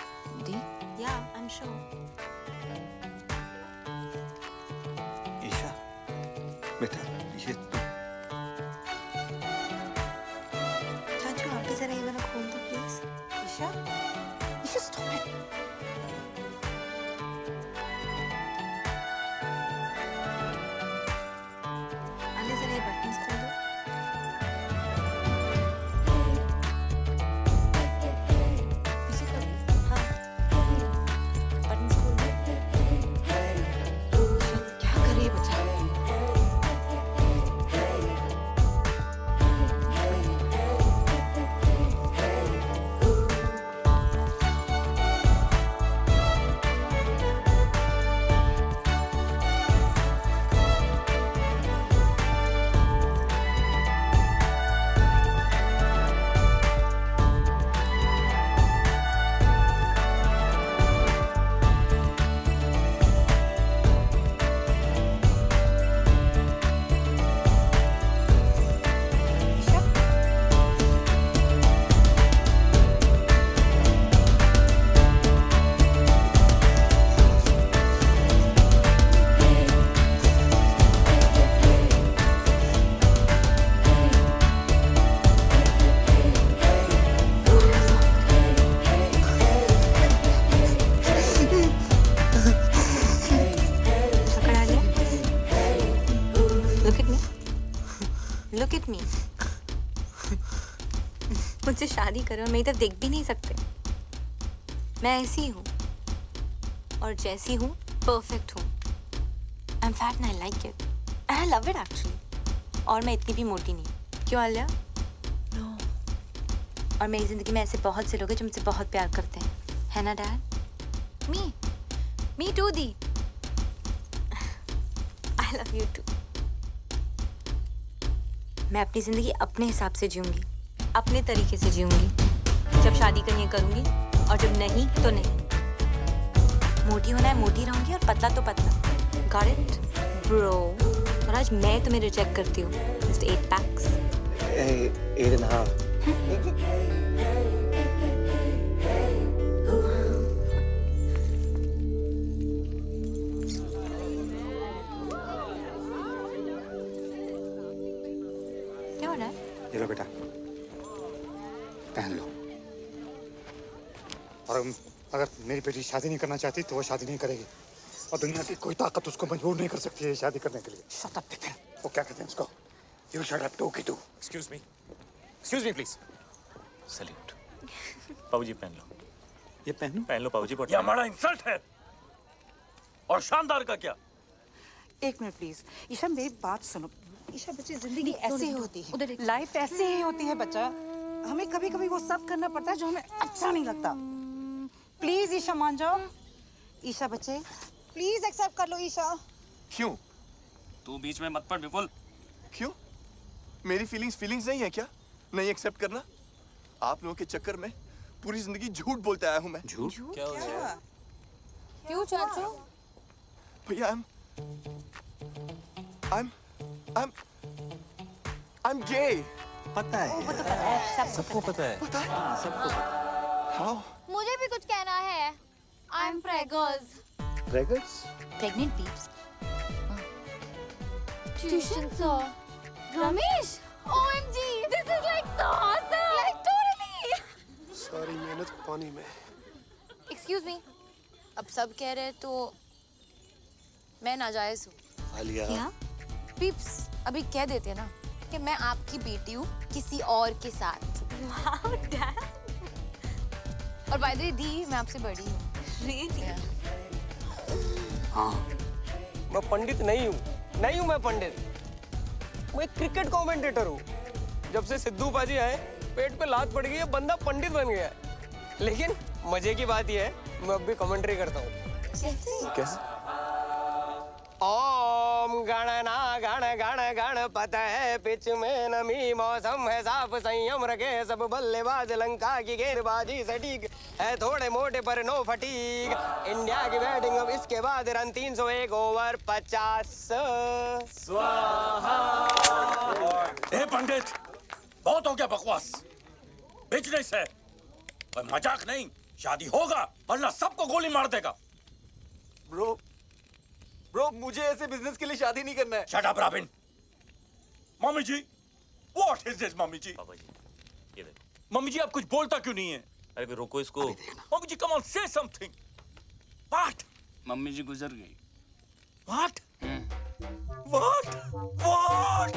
The? Yeah, I'm sure. Isha, बेटा ये चाचू आके जरा ये वाला खोल दो please. Isha, Isha stop it. आले जरा ये बटन्स खोल दो। पीछे कर दो। हाँ, बटन्स खोल दो। मुझसे शादी करो और मेरी तरफ देख भी नहीं सकते। मैं ऐसी हूँ और जैसी हूँ परफेक्ट हूँ। I am fat and I like it and I love it actually. और मैं इतनी भी मोटी नहीं। क्यों आलिया? नो। और मेरी जिंदगी में ऐसे बहुत से लोग हैं जो मुझसे बहुत प्यार करते हैं, है ना डैड? मी टू दी। I love you too. मैं अपनी जिंदगी अपने हिसाब से जीऊंगी, अपने तरीके से जीऊंगी। जब शादी करनी है करूंगी और जब नहीं तो नहीं। मोटी होना है मोटी रहूंगी और पतला तो पतला। Got it bro? और आज मैं तुम्हें रिजेक्ट करती हूँ। Just 8 PACS. 8.5। क्या हो रहा है? ये लो बेटा, पहन लो। और अगर मेरी बेटी शादी नहीं करना चाहती तो वो शादी नहीं करेगी, और दुनिया की कोई ताकत उसको मजबूर नहीं कर सकती है शादी करने के लिए। Shut up Bipin. वो क्या कहते हैं उसको? यू शट अप टू की टू। Excuse me please. सल्यूट। पाऊजी पहन लो। ये पहन लो पाऊजी। ये हमारा इंसल्ट है। और शानदार का क्या? एक मिनट प्लीज। ईशा मेरी बात सुनो। ईशा बच्चे जिंदगी ऐसे ही होती है, लाइफ ऐसे ही होती है बच्चा। हमें कभी कभी वो सब करना पड़ता है जो हमें अच्छा नहीं लगता। प्लीज ईशा मान जाओ। ईशा बच्चे प्लीज एक्सेप्ट कर लो ईशा। क्यों? तू बीच में मत पड़ विपुल। क्यों? मेरी फीलिंग्स नहीं है क्या? नहीं एक्सेप्ट करना? आप लोगों के चक्कर में पूरी जिंदगी झूठ बोलते आया हूँ मैं। झूठ? क्या हो गया? क्यों चाचू? भैया I'm gay. पता है। वो तो पता है, सबको पता है। सबको पता। How? मुझे भी कुछ कहना है। I am preggers. Preggers? Pregnant peeps. Tuition sir. Ramesh! OMG! This is like so awesome! Like totally! सारी मेहनत पानी में। Excuse me. अब सब कह रहे हैं तो मैं नाजायज हूँ। आलिया। क्या? पीप्स अभी कह देते ना कि मैं आपकी बेटी हूँ किसी और के साथ। Wow dad. और बाय द वे दी मैं आपसे बड़ी हूँ। Really? हाँ। मैं पंडित नहीं हूँ मैं पंडित। मैं एक क्रिकेट कमेंटेटर हूँ। जब से सिद्धू पाजी आए पेट पे लात पड़ गई है, बंदा पंडित बन गया है। लेकिन मजे की बात यह है मैं अब भी कमेंट्री करता हूँ। कैसे? ओम गणना गण गण गणपत है पिच में नमी मौसम है साफ संयम रखे सब बल्लेबाज लंका की गेंदबाजी सटीक है थोड़े मोटे पर नो फटीक इंडिया की बैटिंग अब इसके बाद रन 301 ओवर 50 स्वाहा। ए पंडित, बहुत हो गया बकवास। बिजनेस है और मजाक नहीं। शादी होगा वरना सबको गोली मार देगा। ब्रो मुझे ऐसे बिजनेस के लिए शादी नहीं करना है। Shut up Robin. Mummy ji, what is this mummy ji? Papa ji, ये देखो। मम्मी जी आप कुछ बोलता क्यों नहीं है? अरे रोको इसको। Mummy ji come on say something. What? Mummy ji गुजर गई। व्हाट? व्हाट? व्हाट?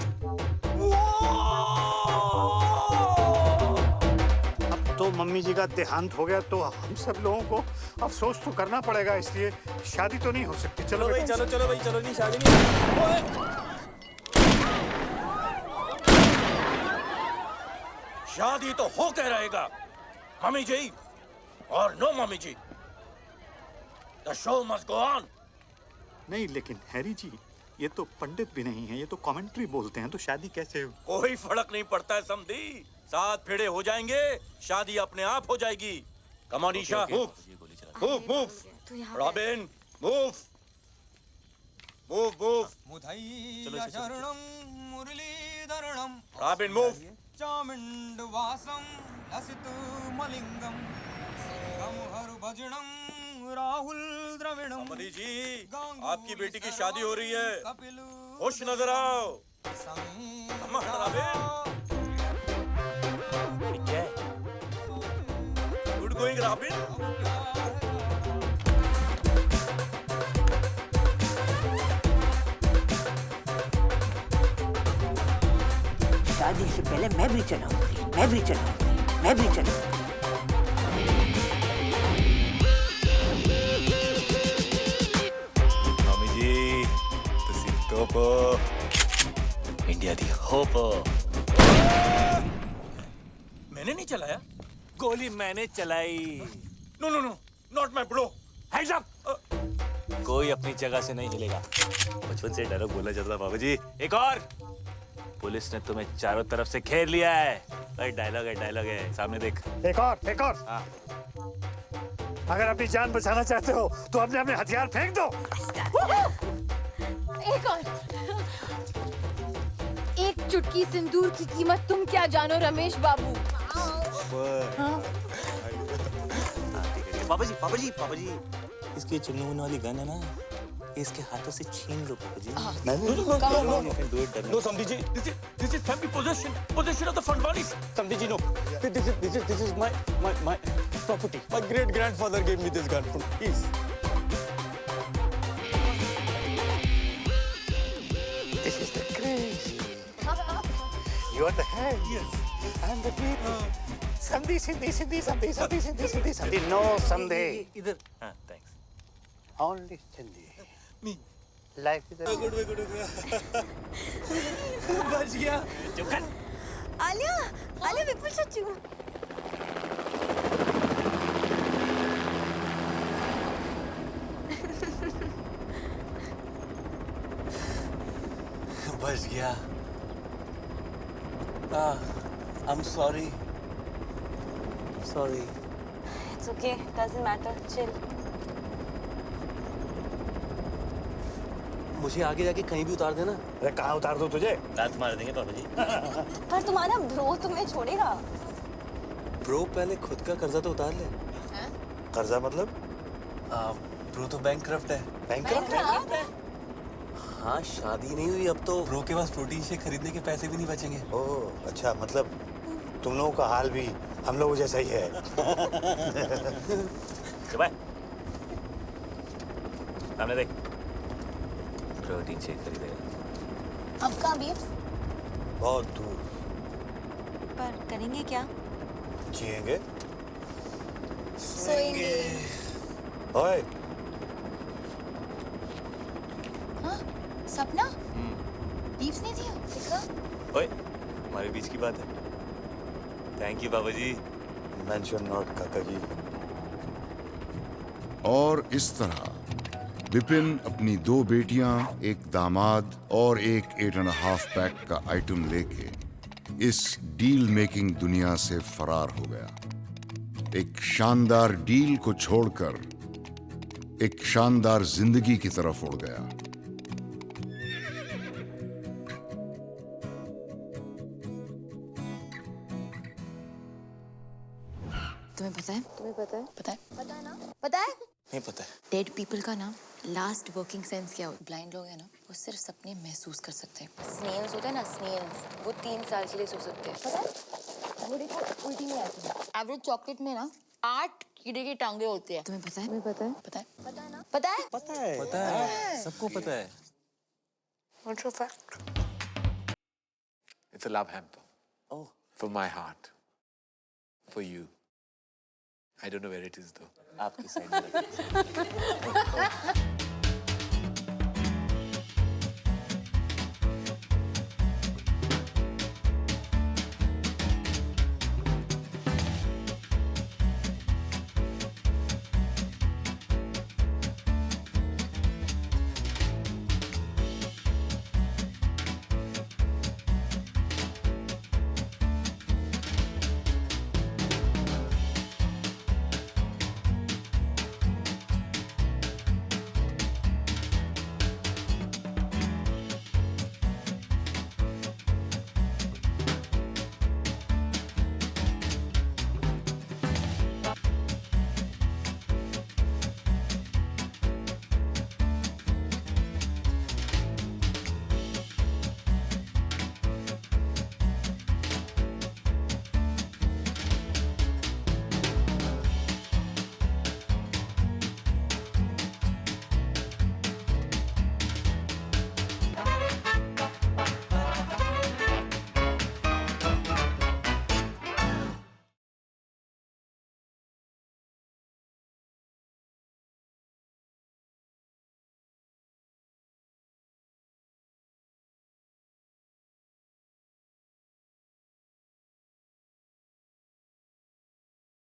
अब तो मम्मी जी का देहांत हो गया तो हम सब लोगों को अफसोस तो करना पड़ेगा, इसलिए शादी तो नहीं हो सकती। चलो भाई चलो भाई चलो। नहीं शादी नहीं। शादी तो होके रहेगा मम्मी जी और नो मम्मी जी। The show must go on. नहीं लेकिन हैरी जी ये तो पंडित भी नहीं है, ये तो कमेंट्री बोलते हैं, तो शादी कैसे हो? कोई फर्क नहीं पड़ता है समधी। 7 फेरे हो जाएंगे, शादी अपने आप हो जाएगी। Come on Isha, move. Robin move. Muttiah शरणं मुरलीधरणं रॉबिन मूव। चामुण्डवासं लसितमलिङ्गं सिंहं हरभजनं राहुल द्रविणं। समधी जी आपकी बेटी की शादी हो रही है, खुश नजर आओ। Good going robin. शादी से पहले मैं भी चलाऊंगी। मैं भी चली। मामी जी तुसी टोपो इंडिया दी होपो। मैंने नहीं चलाया। गोली मैंने चलाई। No no no, not my bro. Hands up. कोई अपनी जगह से नहीं हिलेगा। बचपन से डायलॉग बोला जाता बाबू जी। एक और। पुलिस ने तुम्हें चारों तरफ से घेर लिया है। डायलॉग है सामने देख। एक और। हाँ। अगर अपनी जान बचाना चाहते हो तो अपने अपने हथियार फेंक दो। एक और। एक चुटकी सिंदूर की कीमत तुम क्या जानो रमेश बाबू। हाँ? पापा जी इसकी चुन्नू वाली गन है ना, इसके हाथों से छीन लो पापा जी। No, Samdi ji, this is family possession of the Fandwanis. Samdi ji, no. This is my property. My great grandfather gave me this gun. Please. This is the craze. You are the head. Yes. And the people. Sandhi. No Sandhi. इधर। हाँ, thanks. Only Sandhi. Me. Life is a good. बच गया। चुकन। आलिया विपुल चच्चू। बच गया। I'm sorry. It's okay, doesn't matter, chill. मुझे आगे जाके कहीं भी उतार देना। अरे कहाँ उतार दो तुझे? दांत मार देंगे पापा जी। पर तुम्हारा ब्रो तुम्हें छोड़ेगा। ब्रो पहले खुद का कर्जा तो उतार ले। कर्जा मतलब? ब्रो तो बैंकक्रप्ट है। बैंकक्रप्ट है? हाँ, शादी नहीं हुई अब तो ब्रो के पास प्रोटीन शेक खरीदने के पैसे भी नहीं बचेंगे। ओह अच्छा, मतलब तुम लोगों का हाल भी हम लोगों जैसा ही है। सामने देख। प्रोटीन शेक खरीदेगा। अब कहाँ भी? बहुत दूर। पर करेंगे क्या? जिएंगे। सोएंगे। ओए। हाँ? सपना? लीव्स नहीं दिया? देखा? ओए, हमारे बीच की बात है। थैंक यू बाबा जी। मेंशन नॉट काका जी। और इस तरह विपिन अपनी 2 बेटियां, एक दामाद और एक 8.5 पैक का आइटम लेके इस डील मेकिंग दुनिया से फरार हो गया। एक शानदार डील को छोड़कर एक शानदार जिंदगी की तरफ उड़ गया। तुम्हें पता है? पता है ना? नहीं पता है। डेड पीपल का ना लास्ट वर्किंग सेंस क्या होता है? ब्लाइंड लोग हैं ना, वो सिर्फ सपने महसूस कर सकते हैं। स्नेल्स होते हैं ना, स्नेल्स, वो 3 साल के लिए सो सकते हैं। पता है? वो देखो उल्टी में आती है। एवरेज चॉकलेट में ना 8 कीड़े की टांगे होते हैं। तुम्हें पता है? पता है ना? पता है। सबको पता है। What's your fact? It's a love hamper. Oh. For my heart. For you. I don't know where it is though. आपकी साइड में